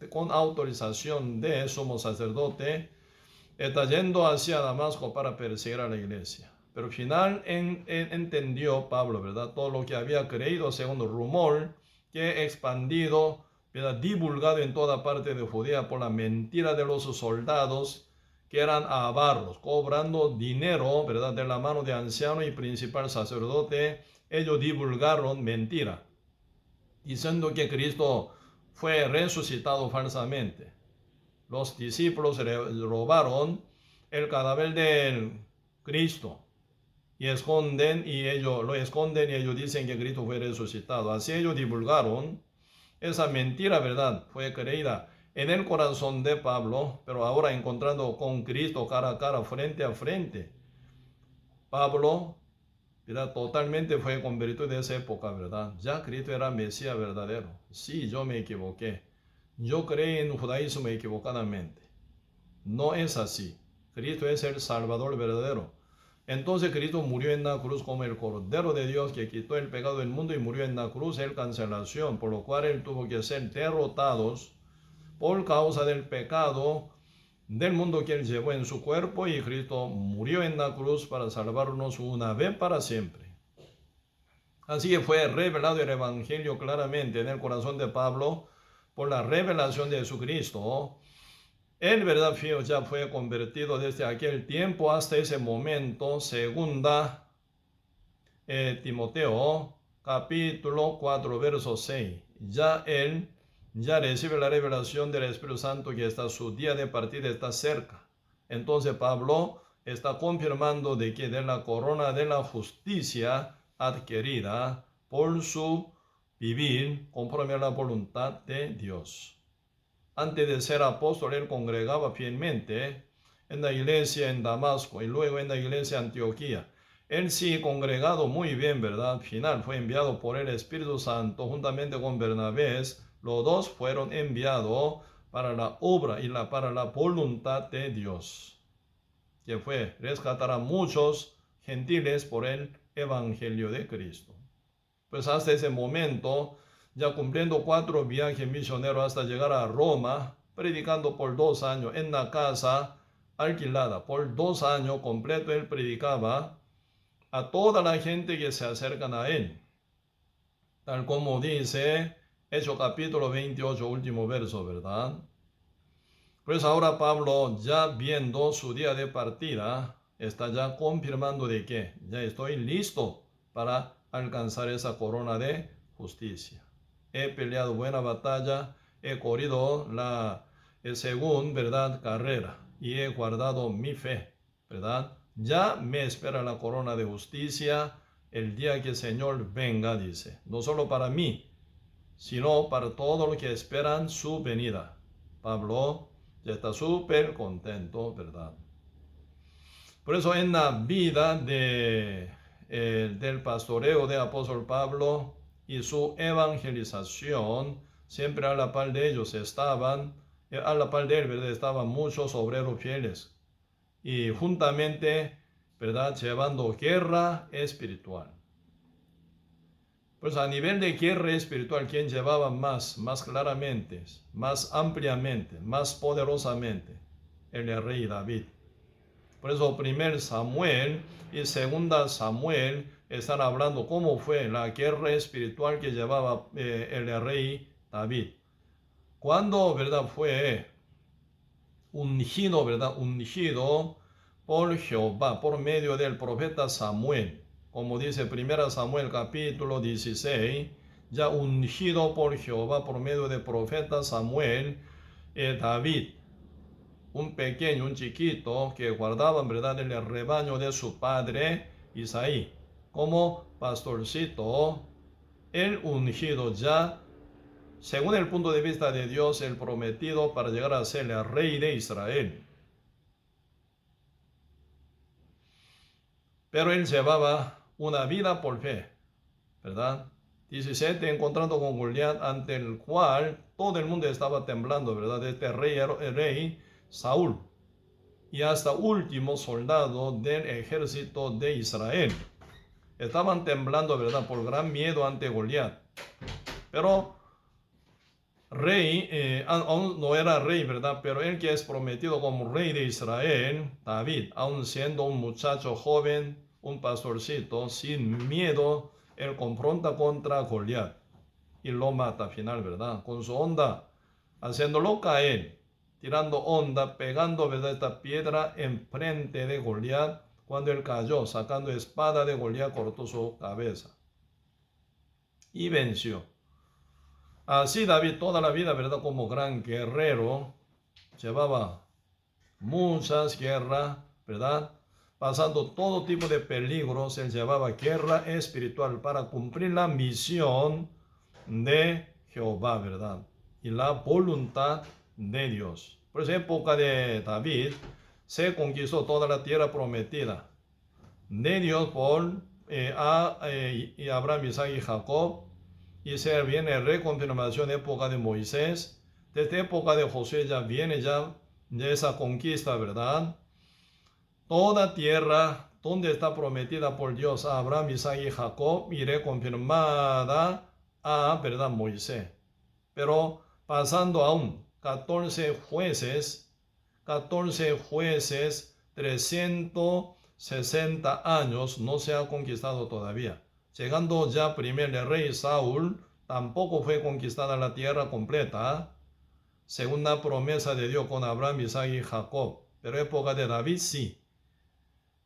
con autorización de sumo sacerdote, está yendo hacia Damasco para perseguir a la iglesia. Pero al final entendió Pablo, ¿verdad?, todo lo que había creído según el rumor que expandido, ¿verdad?, divulgado en toda parte de Judea por la mentira de los soldados que eran avaros, cobrando dinero, ¿verdad?, de la mano de anciano y principal sacerdote. Ellos divulgaron mentira, diciendo que Cristo fue resucitado falsamente. Los discípulos robaron el cadáver de Cristo y lo esconden y ellos dicen que Cristo fue resucitado. Así ellos divulgaron esa mentira, ¿verdad? Fue creída en el corazón de Pablo, pero ahora encontrando con Cristo cara a cara, frente a frente, Pablo, ¿verdad?, totalmente fue convertido de esa época, ¿verdad? Ya Cristo era Mesías verdadero. Sí, yo me equivoqué. Yo creí en el judaísmo equivocadamente. No es así. Cristo es el Salvador verdadero. Entonces Cristo murió en la cruz como el Cordero de Dios que quitó el pecado del mundo, y murió en la cruz en cancelación, por lo cual él tuvo que ser derrotado por causa del pecado del mundo que él llevó en su cuerpo, y Cristo murió en la cruz para salvarnos una vez para siempre. Así que fue revelado el Evangelio claramente en el corazón de Pablo por la revelación de Jesucristo. Él, verdad, fiel, ya fue convertido desde aquel tiempo hasta ese momento. Segunda Timoteo, capítulo 4, verso 6. Ya él recibe la revelación del Espíritu Santo, que su día de partida está cerca. Entonces Pablo está confirmando de que de la corona de la justicia adquirida por su vivir conforme a la voluntad de Dios. Antes de ser apóstol, él congregaba fielmente en la iglesia en Damasco y luego en la iglesia en Antioquía. Él sí congregado muy bien, ¿verdad? Al final fue enviado por el Espíritu Santo juntamente con Bernabé. Los dos fueron enviados para la obra y para la voluntad de Dios, que fue rescatar a muchos gentiles por el Evangelio de Cristo. Pues hasta ese momento, ya cumpliendo 4 viajes misioneros hasta llegar a Roma, predicando por 2 años en la casa alquilada. Por 2 años completos él predicaba a toda la gente que se acercan a él. Tal como dice Hechos capítulo 28, último verso, ¿verdad? Pues ahora Pablo, ya viendo su día de partida, está ya confirmando de que ya estoy listo para alcanzar esa corona de justicia. He peleado buena batalla, he corrido según, ¿verdad?, carrera, y he guardado mi fe, ¿verdad? Ya me espera la corona de justicia el día que el Señor venga, dice. No solo para mí, sino para todos los que esperan su venida. Pablo ya está súper contento, ¿verdad? Por eso en la vida del pastoreo de apóstol Pablo y su evangelización, siempre a la par de ellos estaban, a la par de él, ¿verdad?, estaban muchos obreros fieles y juntamente, ¿verdad?, llevando guerra espiritual. Pues a nivel de guerra espiritual, ¿quién llevaba más claramente, más ampliamente, más poderosamente? El rey David. Por eso 1 Samuel y 2 Samuel están hablando cómo fue la guerra espiritual que llevaba el rey David. Cuando, ¿verdad?, fue ungido, ¿verdad?, ungido por Jehová, por medio del profeta Samuel. Como dice 1 Samuel capítulo 16, ya ungido por Jehová por medio del profeta Samuel, David, un pequeño, un chiquito que guardaba, ¿verdad?, el rebaño de su padre Isaí, como pastorcito, el ungido ya, según el punto de vista de Dios, el prometido para llegar a ser el rey de Israel. Pero él llevaba una vida por fe, ¿verdad? 17, encontrando con Goliat, ante el cual todo el mundo estaba temblando, ¿verdad? Este rey, el rey Saúl, y hasta último soldado del ejército de Israel. Estaban temblando, ¿verdad?, por gran miedo ante Goliat. Pero rey, aún no era rey, ¿verdad? Pero él que es prometido como rey de Israel, David, aún siendo un muchacho joven, un pastorcito, sin miedo, él confronta contra Goliat y lo mata al final, ¿verdad? Con su onda, haciéndolo caer, tirando onda, pegando, ¿verdad?, esta piedra enfrente de Goliat. Cuando él cayó, sacando espada de Goliat, cortó su cabeza y venció. Así David toda la vida, ¿verdad?, como gran guerrero, llevaba muchas guerras, ¿verdad?, pasando todo tipo de peligros. Él llevaba guerra espiritual para cumplir la misión de Jehová, ¿verdad?, y la voluntad de Dios. Por esa época de David se conquistó toda la tierra prometida de Dios por Abraham, Isaac y Jacob. Y se viene reconfirmación de época de Moisés. Desde época de Josué ya viene ya esa conquista, ¿verdad? Toda tierra donde está prometida por Dios a Abraham, Isaac y Jacob, y reconfirmada a, ¿verdad?, Moisés. Pero pasando aún 14 jueces, 360 años, no se ha conquistado todavía. Llegando ya primer el rey Saúl, tampoco fue conquistada la tierra completa, según la promesa de Dios con Abraham, Isaac y Jacob. Pero época de David sí.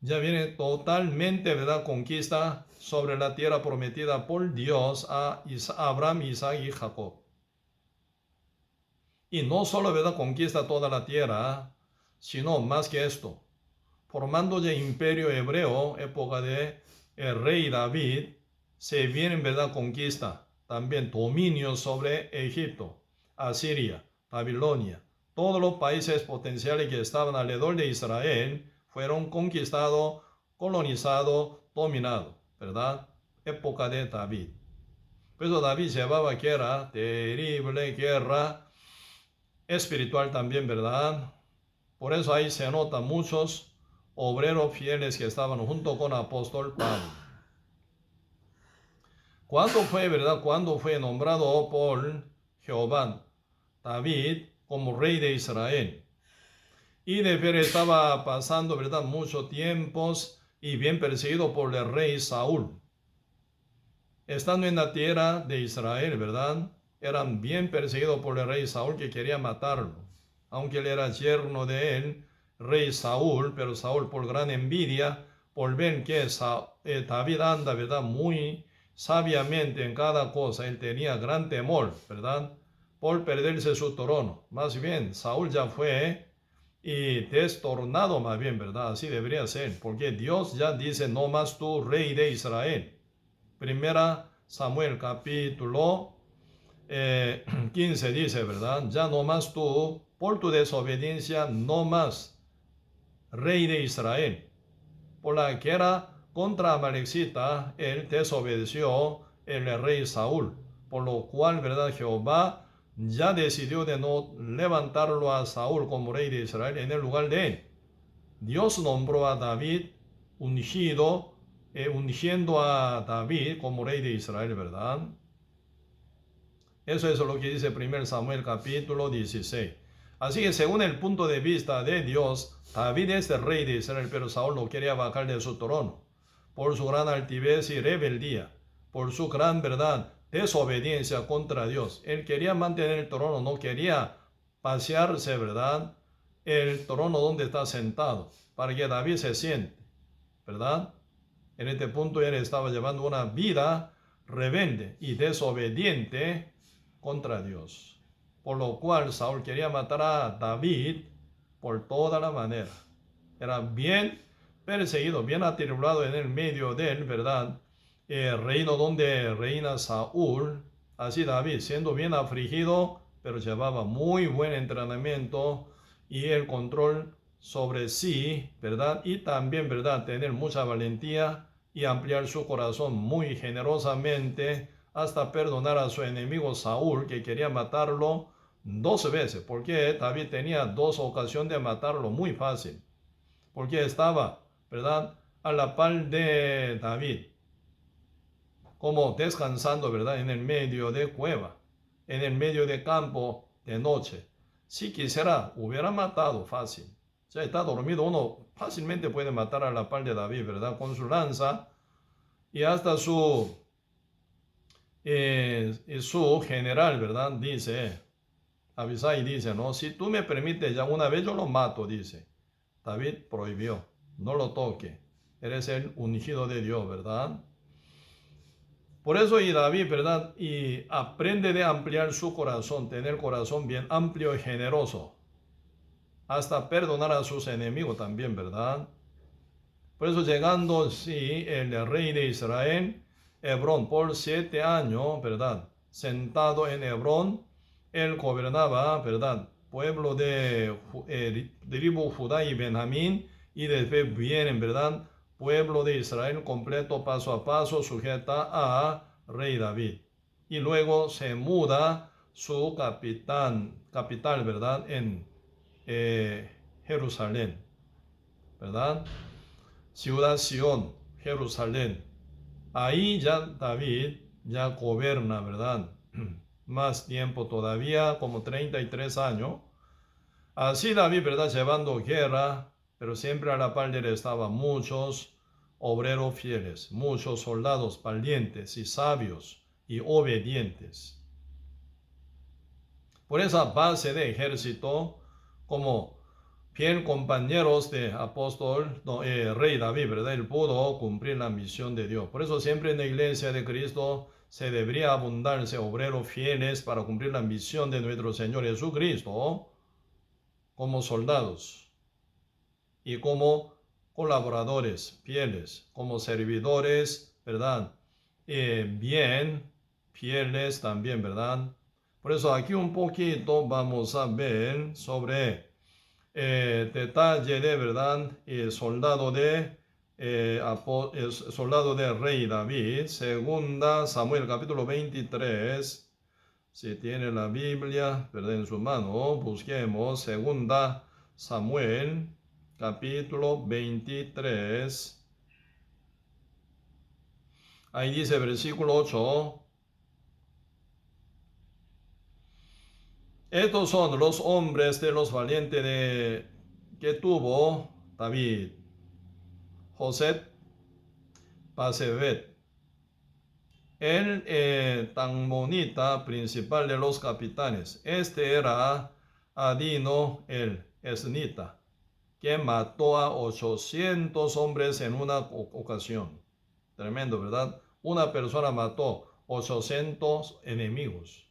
Ya viene totalmente, ¿verdad?, conquista sobre la tierra prometida por Dios a Abraham, Isaac y Jacob. Y no solo, ¿verdad?, conquista toda la tierra, sino más que esto, formando ya imperio hebreo, época de el rey David, se viene, ¿verdad?, conquista, también dominio sobre Egipto, Asiria, Babilonia. Todos los países potenciales que estaban alrededor de Israel fueron conquistados, colonizados, dominados, ¿verdad? Época de David. Por eso David llevaba guerra, terrible guerra espiritual también, ¿verdad? Por eso ahí se notan muchos obreros fieles que estaban junto con el apóstol Pablo. ¿Cuándo fue, verdad? ¿Cuándo fue nombrado por Jehová David como rey de Israel? Y de ver estaba pasando, ¿verdad?, muchos tiempos y bien perseguido por el rey Saúl. Estando en la tierra de Israel, ¿verdad?, eran bien perseguidos por el rey Saúl, que quería matarlo. Aunque él era yerno de él, rey Saúl, pero Saúl, por gran envidia, por ver que David anda, ¿verdad?, muy sabiamente en cada cosa, él tenía gran temor, ¿verdad?, por perderse su trono. Más bien, Saúl ya fue y destornado, más bien, ¿verdad? Así debería ser, porque Dios ya dice: no más tú, rey de Israel. Primera Samuel capítulo 15 dice, ¿verdad? Ya no más tú, por tu desobediencia, no más rey de Israel. Por la guerra contra Amalecita, él desobedeció el rey Saúl, por lo cual, ¿verdad?, Jehová ya decidió de no levantarlo a Saúl como rey de Israel en el lugar de él. Dios nombró a David ungiendo a David como rey de Israel, ¿verdad? Eso es lo que dice 1 Samuel capítulo 16. Así que según el punto de vista de Dios, David es el rey de Israel, pero Saúl lo quería bajar de su trono por su gran altivez y rebeldía, por su gran verdad, desobediencia contra Dios. Él quería mantener el trono, no quería pasearse, ¿verdad? El trono donde está sentado, para que David se siente, ¿verdad? En este punto él estaba llevando una vida rebelde y desobediente contra Dios. Por lo cual Saúl quería matar a David por toda la manera. Era bien perseguido, bien atribulado en el medio del, ¿verdad? El reino donde reina Saúl. Así David, siendo bien afligido, pero llevaba muy buen entrenamiento y el control sobre sí, ¿verdad? Y también, ¿verdad? Tener mucha valentía y ampliar su corazón muy generosamente hasta perdonar a su enemigo Saúl, que quería matarlo 12 veces, porque David tenía 2 ocasiones de matarlo muy fácil, porque estaba, ¿verdad?, a la par de David, como descansando, ¿verdad?, en el medio de cueva, en el medio de campo de noche. Si quisiera, hubiera matado fácil. Si está dormido, uno fácilmente puede matar a la par de David, ¿verdad?, con su lanza, y hasta su general, ¿verdad?, dice, Abisai dice, ¿no? Si tú me permites, ya una vez yo lo mato, dice. David prohibió, no lo toque. Eres el ungido de Dios, ¿verdad? Por eso y David, ¿verdad? Y aprende de ampliar su corazón, tener corazón bien amplio y generoso. Hasta perdonar a sus enemigos también, ¿verdad? Por eso llegando, sí, el rey de Israel, Hebrón, por 7 años, ¿verdad? Sentado en Hebrón, él gobernaba, ¿verdad?, pueblo de tribu Judá y Benjamín, y después vienen, ¿verdad?, pueblo de Israel completo, paso a paso, sujeta a rey David. Y luego se muda su capital, ¿verdad?, en Jerusalén, ¿verdad? Ciudad Sión, Jerusalén. Ahí ya David ya gobierna, ¿verdad? Más tiempo todavía, como 33 años. Así David, ¿verdad?, llevando guerra, pero siempre a la par de él estaban muchos obreros fieles, muchos soldados valientes y sabios y obedientes. Por esa base de ejército, como fiel compañeros de apóstol, rey David, ¿verdad?, él pudo cumplir la misión de Dios. Por eso siempre en la iglesia de Cristo se debería abundarse obreros fieles para cumplir la misión de nuestro Señor Jesucristo, como soldados y como colaboradores fieles, como servidores, ¿verdad? Bien fieles también, ¿verdad? Por eso aquí un poquito vamos a ver sobre detalle de, ¿verdad?, soldado de rey David. Segunda Samuel capítulo 23. Si tiene la Biblia, ¿verdad?, en su mano, busquemos segunda Samuel capítulo 23. Ahí dice versículo 8. Estos son los hombres de los valientes que tuvo David: José, Basebet, el Tanmonita, principal de los capitanes. Este era Adino el Esnita, que mató a 800 hombres en una ocasión. Tremendo, ¿verdad? Una persona mató 800 enemigos.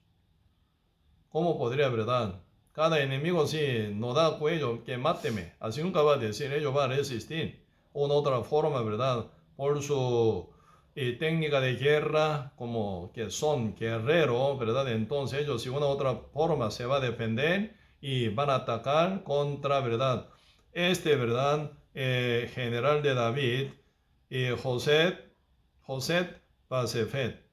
¿Cómo podría, verdad? Cada enemigo, si no da cuello, que máteme. Así nunca va a decir, ellos van a resistir. Una otra forma, ¿verdad?, por su técnica de guerra, como que son guerreros, ¿verdad? Entonces ellos, si una otra forma, se va a defender y van a atacar contra, ¿verdad?, ¿verdad?, general de David, José Basefet.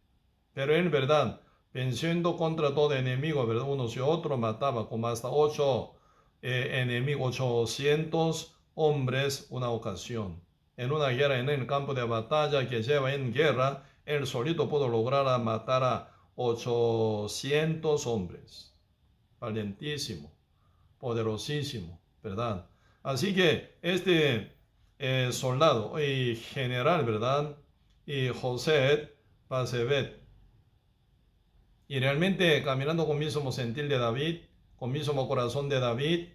Pero en verdad, venciendo contra todo enemigo, ¿verdad?, unos y otros, mataba como hasta 800 hombres una ocasión. En una guerra, en el campo de batalla que lleva en guerra, él solito pudo lograr matar a 800 hombres. Valientísimo. poderosísimo, ¿verdad? Así que este soldado y general, ¿verdad? Y José Basebet, y realmente caminando con mismo sentir de David, con mismo corazón de David,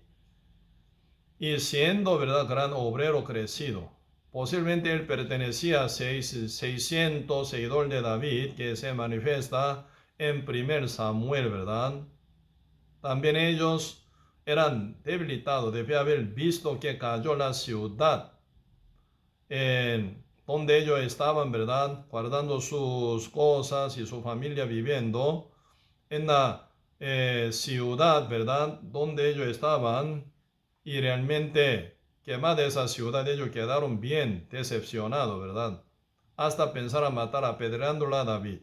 y siendo, ¿verdad?, gran obrero crecido. Posiblemente él pertenecía a 600 seguidores de David, que se manifiesta en 1 Samuel, ¿verdad? También ellos eran debilitados, debía haber visto que cayó la ciudad en donde ellos estaban, ¿verdad?, guardando sus cosas y su familia viviendo en la ciudad, ¿verdad?, donde ellos estaban, y realmente quemada esa ciudad, ellos quedaron bien decepcionados, ¿verdad? Hasta pensar a matar apedreándola a David.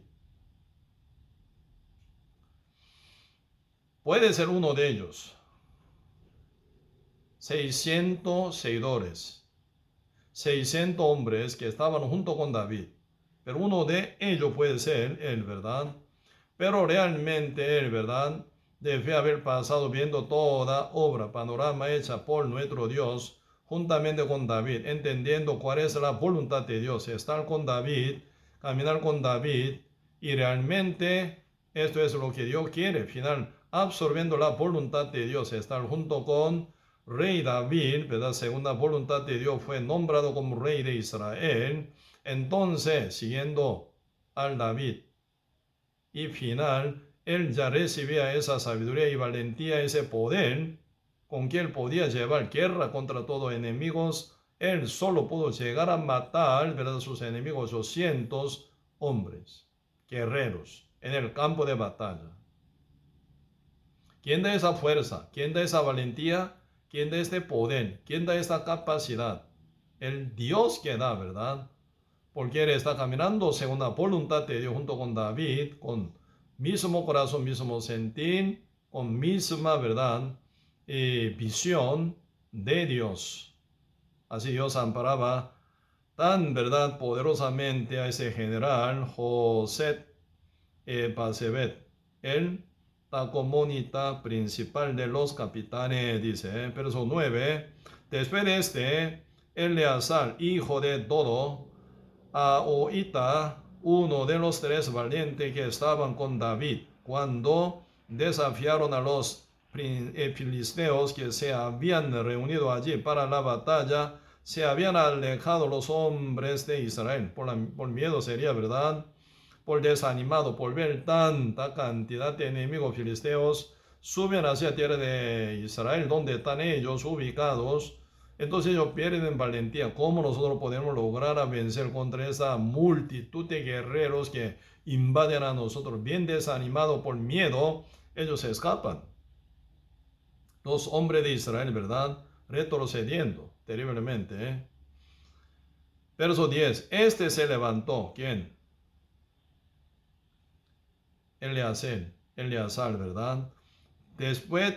Puede ser uno de ellos. 600 seguidores, 600 hombres que estaban junto con David. Pero uno de ellos puede ser él, ¿verdad? Pero realmente él, ¿verdad?, debe haber pasado viendo toda obra, panorama hecha por nuestro Dios, juntamente con David, entendiendo cuál es la voluntad de Dios, estar con David, caminar con David, y realmente esto es lo que Dios quiere, final, absorbiendo la voluntad de Dios, estar junto con Rey David, ¿verdad? Según la voluntad de Dios fue nombrado como Rey de Israel. Entonces, siguiendo al David, y final, él ya recibía esa sabiduría y valentía, ese poder con que él podía llevar guerra contra todos enemigos. Él solo pudo llegar a matar, ¿verdad?, a sus enemigos, 200 hombres, guerreros, en el campo de batalla. ¿Quién da esa fuerza? ¿Quién da esa valentía? ¿Quién da este poder? ¿Quién da esta capacidad? El Dios que da, ¿verdad? Porque él está caminando según la voluntad de Dios junto con David, con mismo corazón, mismo sentir, con misma, ¿verdad?, visión de Dios. Así Dios amparaba tan, ¿verdad?, poderosamente a ese general José Basebet, el tacomonita principal de los capitanes, dice, verso 9. Después de este, Eleazar, hijo de Dodo, Ahoita, uno de los 3 valientes que estaban con David, cuando desafiaron a los filisteos que se habían reunido allí para la batalla, se habían alejado los hombres de Israel. Por miedo sería, ¿verdad?, por desanimado, por ver tanta cantidad de enemigos filisteos, suben hacia tierra de Israel, donde están ellos ubicados. Entonces ellos pierden valentía. ¿Cómo nosotros podemos lograr a vencer contra esa multitud de guerreros que invaden a nosotros? Bien desanimados por miedo, ellos se escapan. Los hombres de Israel, ¿verdad?, retrocediendo terriblemente. Verso 10. Este se levantó. ¿Quién? Eleazar, ¿verdad? Después,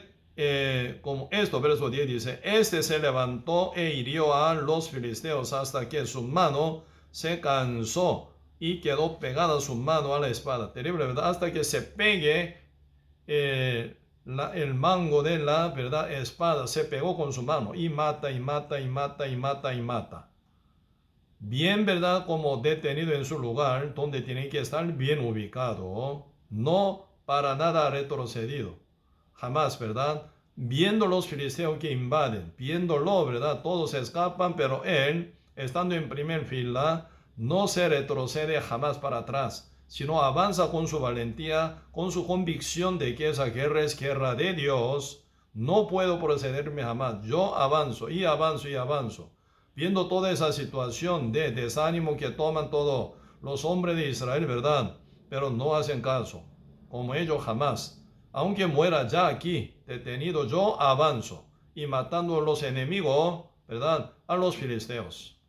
como esto, verso 10 dice, este se levantó e hirió a los filisteos hasta que su mano se cansó y quedó pegada su mano a la espada. Terrible, ¿verdad? Hasta que se pegue el mango de la, ¿verdad?, espada, se pegó con su mano y mata, y mata, y mata, y mata, y mata. Bien, ¿verdad?, como detenido en su lugar, donde tiene que estar bien ubicado, no para nada retrocedido, jamás, ¿verdad? Viendo los filisteos que invaden, viéndolo, ¿verdad?, todos se escapan, pero él, estando en primer fila, no se retrocede jamás para atrás, sino avanza con su valentía, con su convicción de que esa guerra es guerra de Dios. No puedo procederme jamás, yo avanzo y avanzo y avanzo. Viendo toda esa situación de desánimo que toman todos los hombres de Israel, ¿verdad?, pero no hacen caso, como ellos jamás. Aunque muera ya aquí, detenido, yo avanzo y matando a los enemigos, ¿verdad?, a los filisteos.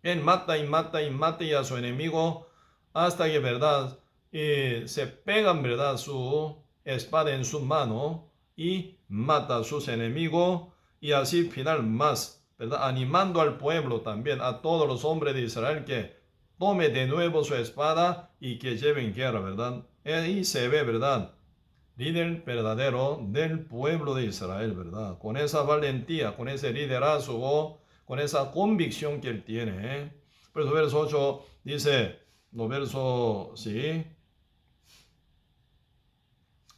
Él mata y mata y mata a su enemigo hasta que, ¿verdad?, se pegan, ¿verdad?, su espada en su mano y mata a sus enemigos, y así final más, ¿verdad?, animando al pueblo también, a todos los hombres de Israel, que tome de nuevo su espada y que lleven guerra, ¿verdad? Y se ve, ¿verdad?, líder verdadero del pueblo de Israel, ¿verdad? Con esa valentía, con ese liderazgo, con esa convicción que él tiene. Por eso verso 8 dice, no verso, sí,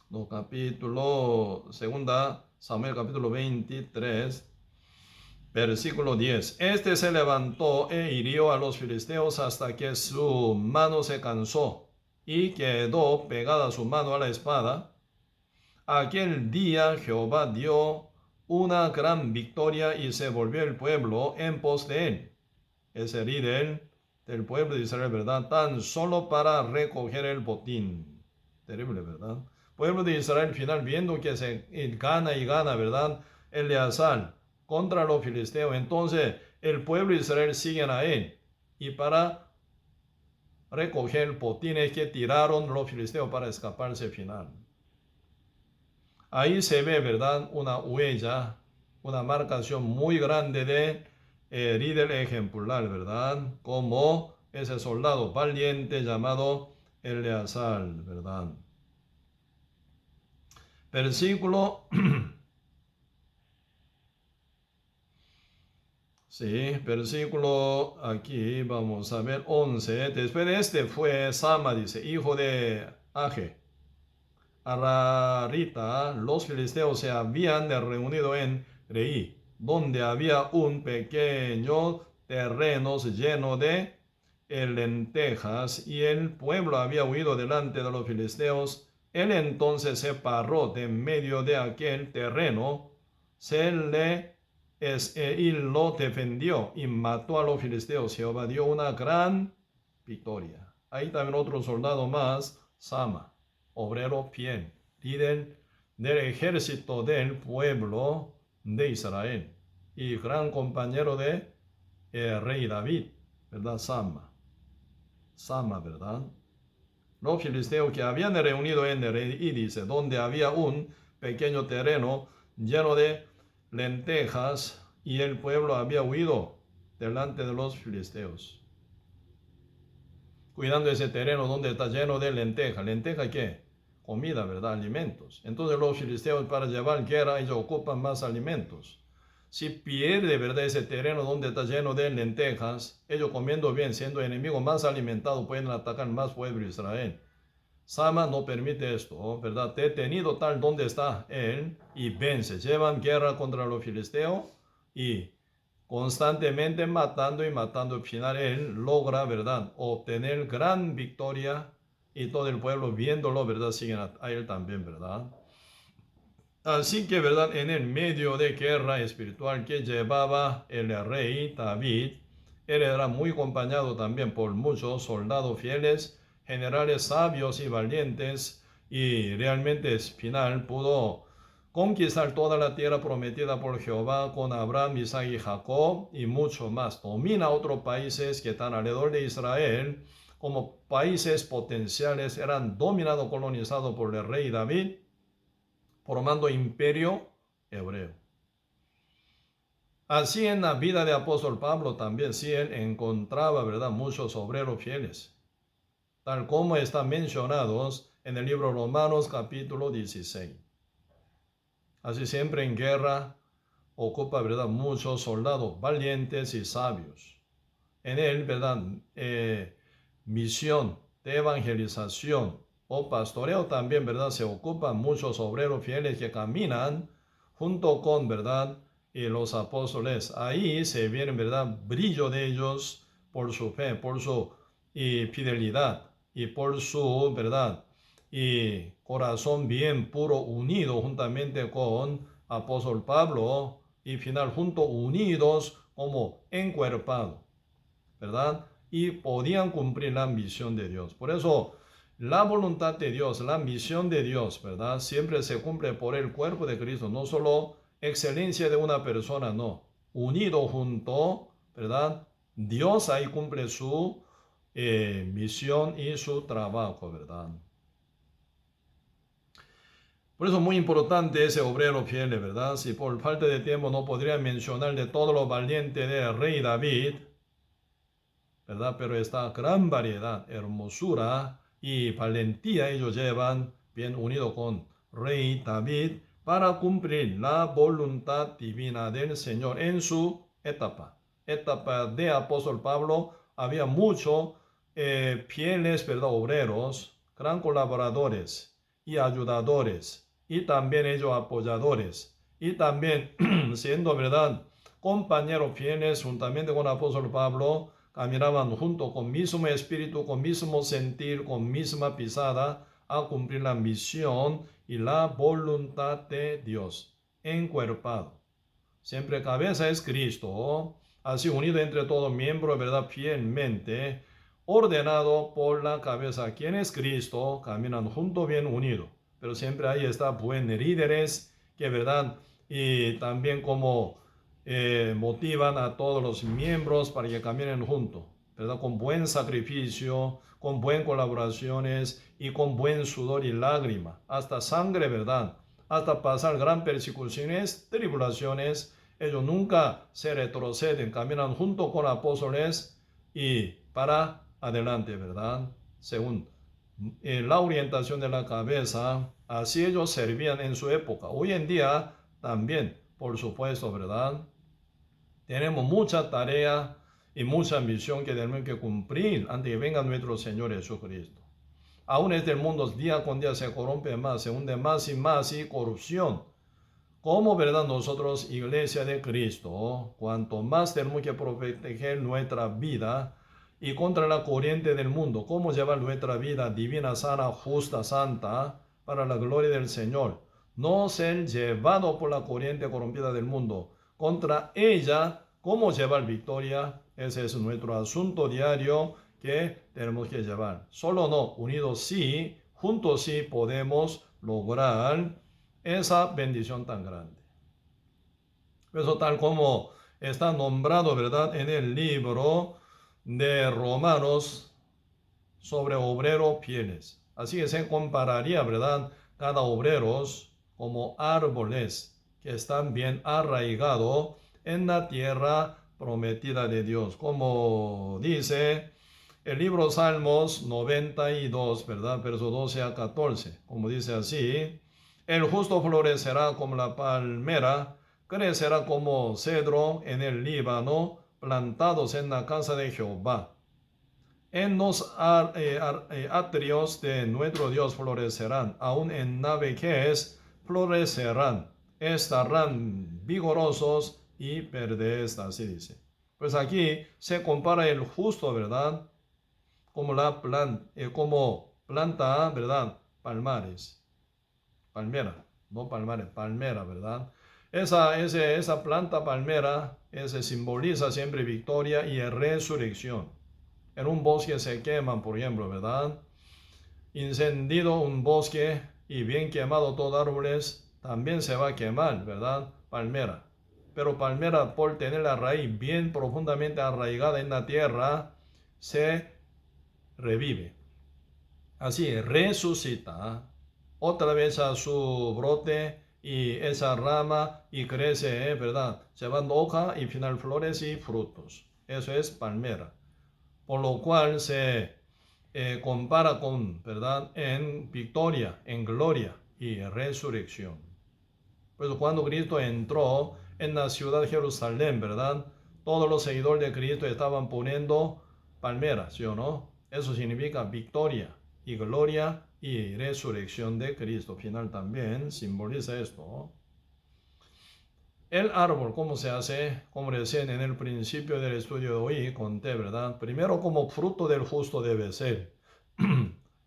no capítulo, segunda Samuel capítulo 23, versículo 10. Este se levantó e hirió a los filisteos hasta que su mano se cansó y quedó pegada su mano a la espada. Aquel día Jehová dio una gran victoria y se volvió el pueblo en pos de él. Ese líder del pueblo de Israel, ¿verdad? Tan solo para recoger el botín. Terrible, ¿verdad? Pueblo de Israel, final, viendo que se gana y gana, ¿verdad? Eleazar contra los filisteos. Entonces, el pueblo de Israel sigue a él. Y para recoger el botín es que tiraron los filisteos para escaparse final. Ahí se ve, ¿verdad? Una huella, una marcación muy grande de líder ejemplar, ¿verdad? Como ese soldado valiente llamado Eleazar, ¿verdad? Versículo, sí, versículo aquí, vamos a ver, 11. Después de este fue Sama, dice, hijo de Age. Ararita, los filisteos se habían reunido en Reí, donde había un pequeño terreno lleno de lentejas, y el pueblo había huido delante de los filisteos. Él entonces se paró de en medio de aquel terreno, y lo defendió y mató a los filisteos. Jehová dio una gran victoria. Ahí también otro soldado más, Sama, obrero fiel, líder del ejército del pueblo de Israel y gran compañero de rey David, ¿verdad? Sama, ¿verdad? Los filisteos que habían reunido en el rey, y dice, donde había un pequeño terreno lleno de lentejas, y el pueblo había huido delante de los filisteos, cuidando ese terreno donde está lleno de lentejas. ¿Lenteja qué? Comida, ¿verdad? Alimentos. Entonces los filisteos, para llevar guerra, ellos ocupan más alimentos. Si pierde, ¿verdad?, ese terreno donde está lleno de lentejas, ellos comiendo bien, siendo enemigos más alimentados, pueden atacar más pueblo de Israel. Sama no permite esto, ¿verdad? Detenido tal donde está él y vence. Llevan guerra contra los filisteos y constantemente matando y matando. Al final él logra, ¿verdad?, obtener gran victoria, y todo el pueblo viéndolo, ¿verdad?, siguen a él también, ¿verdad? Así que, ¿verdad?, en el medio de guerra espiritual que llevaba el rey David, él era muy acompañado también por muchos soldados fieles, generales sabios y valientes, y realmente al final pudo conquistar toda la tierra prometida por Jehová con Abraham, Isaac y Jacob y mucho más. Domina otros países que están alrededor de Israel como países potenciales, eran dominados, colonizados por el rey David, formando imperio hebreo. Así en la vida de apóstol Pablo también, sí, él encontraba, ¿verdad?, muchos obreros fieles, tal como están mencionados en el libro Romanos capítulo 16. Así siempre en guerra ocupa, ¿verdad?, muchos soldados valientes y sabios. En él, ¿verdad?, misión de evangelización o pastoreo también, ¿verdad?, se ocupan muchos obreros fieles que caminan junto con, ¿verdad?, y los apóstoles. Ahí se viene, ¿verdad?, brillo de ellos por su fe, por su fidelidad y por su, ¿verdad?, y corazón bien puro, unido juntamente con apóstol Pablo, y final juntos, unidos como encuerpado, ¿verdad? Y podían cumplir la misión de Dios. Por eso, la voluntad de Dios, la misión de Dios, ¿verdad?, siempre se cumple por el cuerpo de Cristo. No solo excelencia de una persona, no. Unido junto, ¿verdad?, Dios ahí cumple su misión y su trabajo, ¿verdad? Por eso es muy importante ese obrero fiel, ¿verdad? Si por falta de tiempo no podría mencionar de todo lo valiente del rey David, ¿verdad? Pero esta gran variedad, hermosura y valentía ellos llevan bien unido con rey David para cumplir la voluntad divina del Señor en su etapa de apóstol Pablo. Había muchos fieles, ¿verdad?, obreros, gran colaboradores y ayudadores, y también ellos apoyadores, y también siendo, ¿verdad?, compañeros fieles juntamente con el apóstol Pablo, caminaban junto con mismo espíritu, con mismo sentir, con misma pisada, a cumplir la misión y la voluntad de Dios, encuerpado. Siempre cabeza es Cristo, así unido entre todos miembros, ¿verdad?, fielmente, ordenado por la cabeza, quien es Cristo, caminan juntos bien unidos. Pero siempre ahí está buenos líderes que, ¿verdad?, y también como motivan a todos los miembros para que caminen juntos, ¿verdad?, con buen sacrificio, con buenas colaboraciones y con buen sudor y lágrima, hasta sangre, ¿verdad?, hasta pasar gran persecuciones, tribulaciones. Ellos nunca se retroceden, caminan junto con apóstoles y para adelante, ¿verdad?, según la orientación de la cabeza. Así ellos servían en su época. Hoy en día también, por supuesto, ¿verdad?, tenemos mucha tarea y mucha misión que tenemos que cumplir antes que venga nuestro Señor Jesucristo. Aún este mundo día con día se corrompe más, se hunde más y corrupción. Como, ¿verdad?, nosotros, iglesia de Cristo, cuanto más tenemos que proteger nuestra vida y contra la corriente del mundo, cómo llevar nuestra vida divina, sana, justa, santa, para la gloria del Señor. No ser llevado por la corriente corrompida del mundo. Contra ella, cómo llevar victoria. Ese es nuestro asunto diario que tenemos que llevar. Solo no, unidos sí, juntos sí podemos lograr esa bendición tan grande. Eso tal como está nombrado, ¿verdad?, en el libro de Romanos sobre obreros fieles. Así que se compararía, ¿verdad?, cada obreros como árboles que están bien arraigados en la tierra prometida de Dios. Como dice el libro Salmos 92, ¿verdad?, verso 12 a 14. Como dice así: el justo florecerá como la palmera, crecerá como cedro en el Líbano, plantados en la casa de Jehová. En los atrios de nuestro Dios florecerán, aún en la vejez florecerán, estarán vigorosos y verdes, así dice. Pues aquí se compara el justo, ¿verdad?, como como planta, ¿verdad?, palmera, no palmares, palmera, ¿verdad? Esa planta palmera, ese simboliza siempre victoria y resurrección. En un bosque se queman, por ejemplo, ¿verdad? Incendido un bosque y bien quemado todo árboles, también se va a quemar, ¿verdad?, palmera. Pero palmera, por tener la raíz bien profundamente arraigada en la tierra, se revive. Así resucita otra vez a su brote y esa rama y crece, ¿verdad?, llevando hoja y final flores y frutos. Eso es palmera. Por lo cual se compara con, ¿verdad?, en victoria, en gloria y resurrección. Pues cuando Cristo entró en la ciudad de Jerusalén, ¿verdad?, todos los seguidores de Cristo estaban poniendo palmeras, ¿sí o no? Eso significa victoria y gloria y resurrección de Cristo. Final también simboliza esto. El árbol, ¿cómo se hace? Como recién en el principio del estudio de hoy conté, ¿verdad? Primero, como fruto del justo debe ser.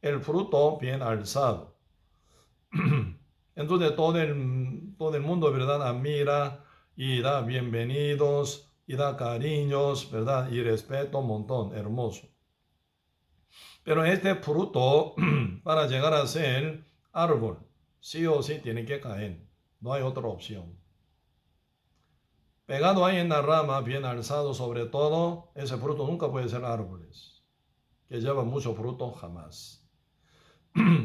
El fruto bien alzado. Entonces todo el mundo, ¿verdad?, admira y da bienvenidos y da cariños, ¿verdad?, y respeto un montón, hermoso. Pero este fruto, para llegar a ser árbol, sí o sí tiene que caer. No hay otra opción. Pegado ahí en la rama, bien alzado sobre todo, ese fruto nunca puede ser árboles, que llevan mucho fruto jamás.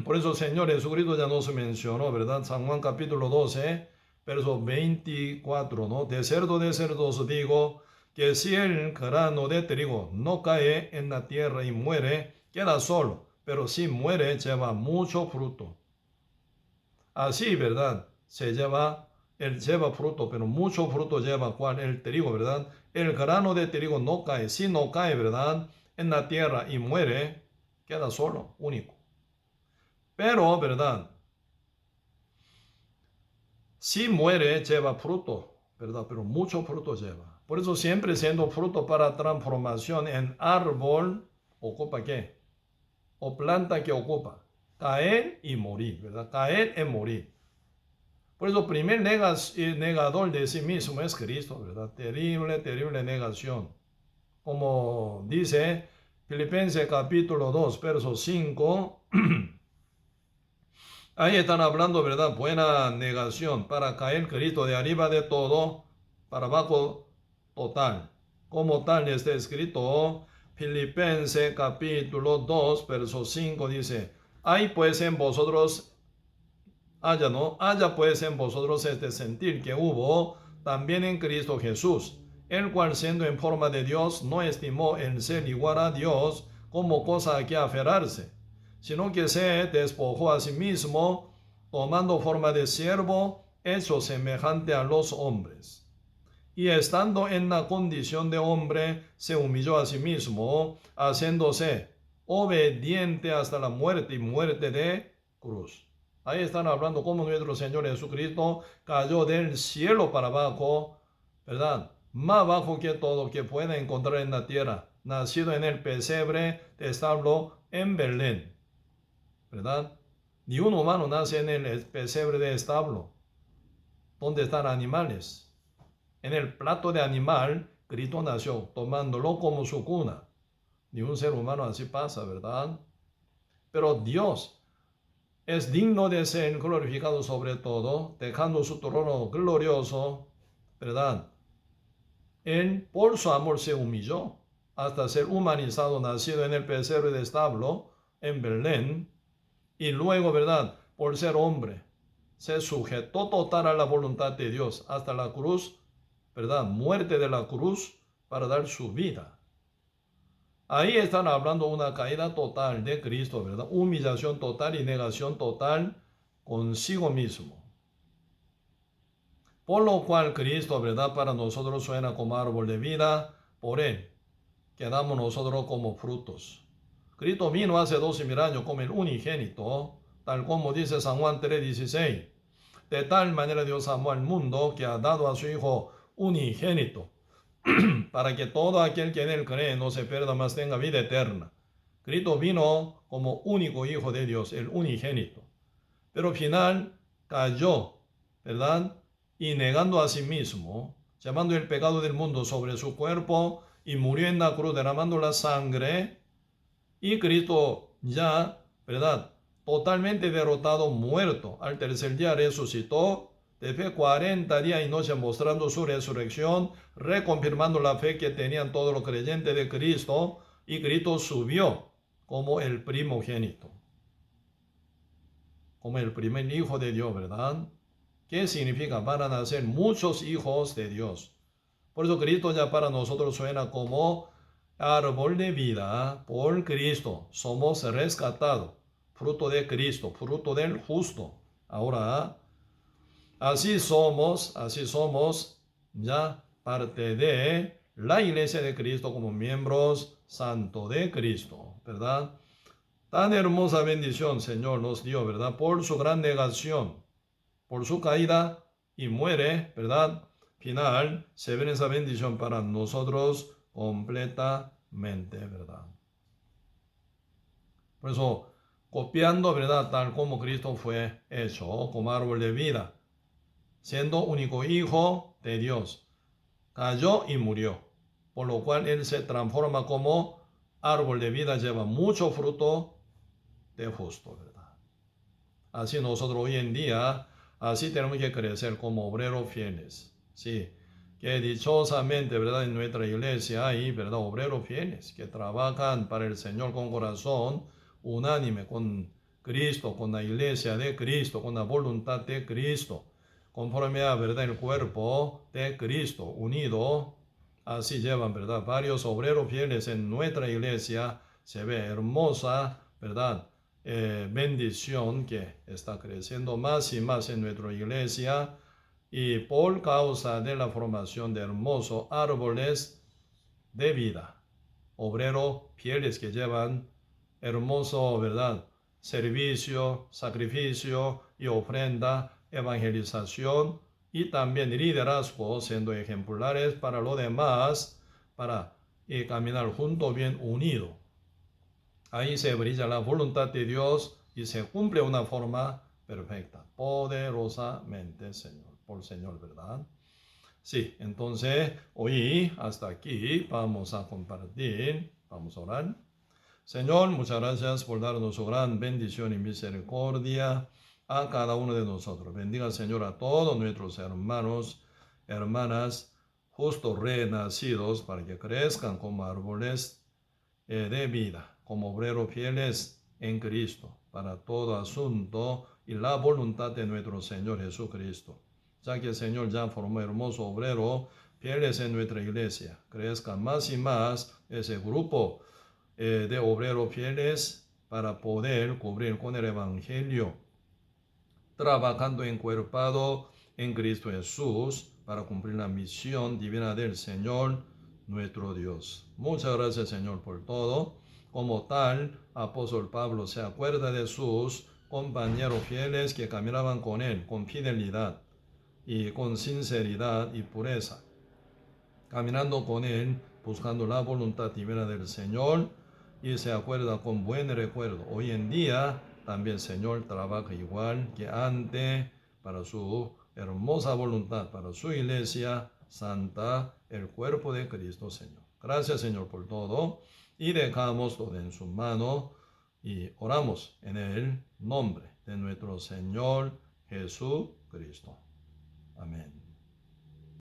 Por eso el Señor Jesucristo ya nos mencionó, ¿verdad? San Juan capítulo 12, verso 24, ¿no? De cierto os digo, que si el grano de trigo no cae en la tierra y muere, queda solo, pero si muere, lleva mucho fruto. Así, ¿verdad? Él lleva fruto, pero mucho fruto lleva cuál, el trigo, ¿verdad? El grano de trigo no cae. Si no cae, ¿verdad? En la tierra y muere, queda solo, único. Pero, ¿verdad? Si muere, lleva fruto, ¿verdad? Pero mucho fruto lleva. Por eso siempre siendo fruto para transformación en árbol, ¿ocupa qué? O planta que ocupa. Caer y morir, ¿verdad? Caer y morir. Por eso, primer negador de sí mismo es Cristo, ¿verdad? Terrible, terrible negación. Como dice Filipenses capítulo 2, verso 5, ahí están hablando, ¿verdad? Buena negación para caer Cristo de arriba de todo, para abajo total. Como tal está escrito, Filipenses capítulo 2, verso 5 dice, hay pues en vosotros haya pues en vosotros este sentir que hubo también en Cristo Jesús, el cual siendo en forma de Dios no estimó el ser igual a Dios como cosa a que aferrarse, sino que se despojó a sí mismo, tomando forma de siervo, hecho semejante a los hombres. Y estando en la condición de hombre, se humilló a sí mismo, haciéndose obediente hasta la muerte y muerte de cruz. Ahí están hablando cómo nuestro Señor Jesucristo cayó del cielo para abajo, ¿verdad? Más bajo que todo que pueda encontrar en la tierra. Nacido en el pesebre de establo en Belén, ¿verdad? Ni un humano nace en el pesebre de establo, donde están animales. En el plato de animal, Cristo nació, tomándolo como su cuna. Ni un ser humano así pasa, ¿verdad? Pero Dios es digno de ser glorificado sobre todo, dejando su trono glorioso, ¿verdad? Él por su amor se humilló hasta ser humanizado, nacido en el pesebre de establo en Belén, y luego, ¿verdad? Por ser hombre, se sujetó total a la voluntad de Dios hasta la cruz, ¿verdad? Muerte de la cruz para dar su vida. Ahí están hablando una caída total de Cristo, ¿verdad? Humillación total y negación total consigo mismo. Por lo cual Cristo, ¿verdad? Para nosotros suena como árbol de vida, por Él quedamos nosotros como frutos. Cristo vino hace 12.000 años como el unigénito, tal como dice San Juan 3:16. De tal manera Dios amó al mundo que ha dado a su Hijo unigénito, para que todo aquel que en Él cree no se pierda, mas tenga vida eterna. Cristo vino como único Hijo de Dios, el unigénito. Pero al final cayó, ¿verdad? Y negando a sí mismo, llamando el pecado del mundo sobre su cuerpo y murió en la cruz derramando la sangre. Y Cristo ya, ¿verdad? Totalmente derrotado, muerto. Al tercer día resucitó. Después 40 días y noches mostrando su resurrección, reconfirmando la fe que tenían todos los creyentes de Cristo. Y Cristo subió como el primogénito, como el primer hijo de Dios, ¿verdad? ¿Qué significa? Van a nacer muchos hijos de Dios. Por eso Cristo ya para nosotros suena como árbol de vida por Cristo. Somos rescatados, fruto de Cristo, fruto del justo. Ahora, así somos ya parte de la iglesia de Cristo como miembros santos de Cristo, ¿verdad? Tan hermosa bendición, Señor, nos dio, ¿verdad? Por su gran negación, por su caída y muere, ¿verdad? Final, se ve esa bendición para nosotros completamente, ¿verdad? Por eso, copiando, ¿verdad? Tal como Cristo fue hecho, como árbol de vida, siendo único hijo de Dios, cayó y murió, por lo cual Él se transforma como árbol de vida, lleva mucho fruto de justo, ¿verdad? Así nosotros hoy en día, así tenemos que crecer como obreros fieles, ¿sí? Que dichosamente, ¿verdad? En nuestra iglesia hay, ¿verdad? Obreros fieles que trabajan para el Señor con corazón unánime, con Cristo, con la iglesia de Cristo, con la voluntad de Cristo, conforme a, ¿verdad? El cuerpo de Cristo unido. Así llevan, ¿verdad? Varios obreros fieles en nuestra iglesia. Se ve hermosa, ¿verdad? bendición que está creciendo más y más en nuestra iglesia, y por causa de la formación de hermosos árboles de vida, obreros fieles que llevan hermoso, ¿verdad?, servicio, sacrificio y ofrenda, evangelización y también liderazgo, siendo ejemplares para los demás, para caminar juntos bien unidos. Ahí se brilla la voluntad de Dios y se cumple una forma perfecta, poderosamente, Señor, por Señor, ¿verdad? Sí, entonces hoy hasta aquí vamos a compartir, vamos a orar. Señor, muchas gracias por darnos su gran bendición y misericordia a cada uno de nosotros. Bendiga, Señor, a todos nuestros hermanos, hermanas, justos renacidos, para que crezcan como árboles de vida, como obreros fieles en Cristo, para todo asunto y la voluntad de nuestro Señor Jesucristo. Ya que el Señor ya formó hermoso obrero, fieles en nuestra iglesia, crezca más y más ese grupo de obreros fieles para poder cubrir con el Evangelio, trabajando encuerpado en Cristo Jesús para cumplir la misión divina del Señor nuestro Dios. Muchas gracias, Señor, por todo. Como tal, apóstol Pablo se acuerda de sus compañeros fieles que caminaban con él con fidelidad y con sinceridad y pureza, caminando con él, buscando la voluntad divina del Señor, y se acuerda con buen recuerdo. Hoy en día también el Señor trabaja igual que antes para su hermosa voluntad, para su iglesia santa, el cuerpo de Cristo, Señor. Gracias, Señor, por todo, y dejamos todo en su mano y oramos en el nombre de nuestro Señor Jesucristo. Amén.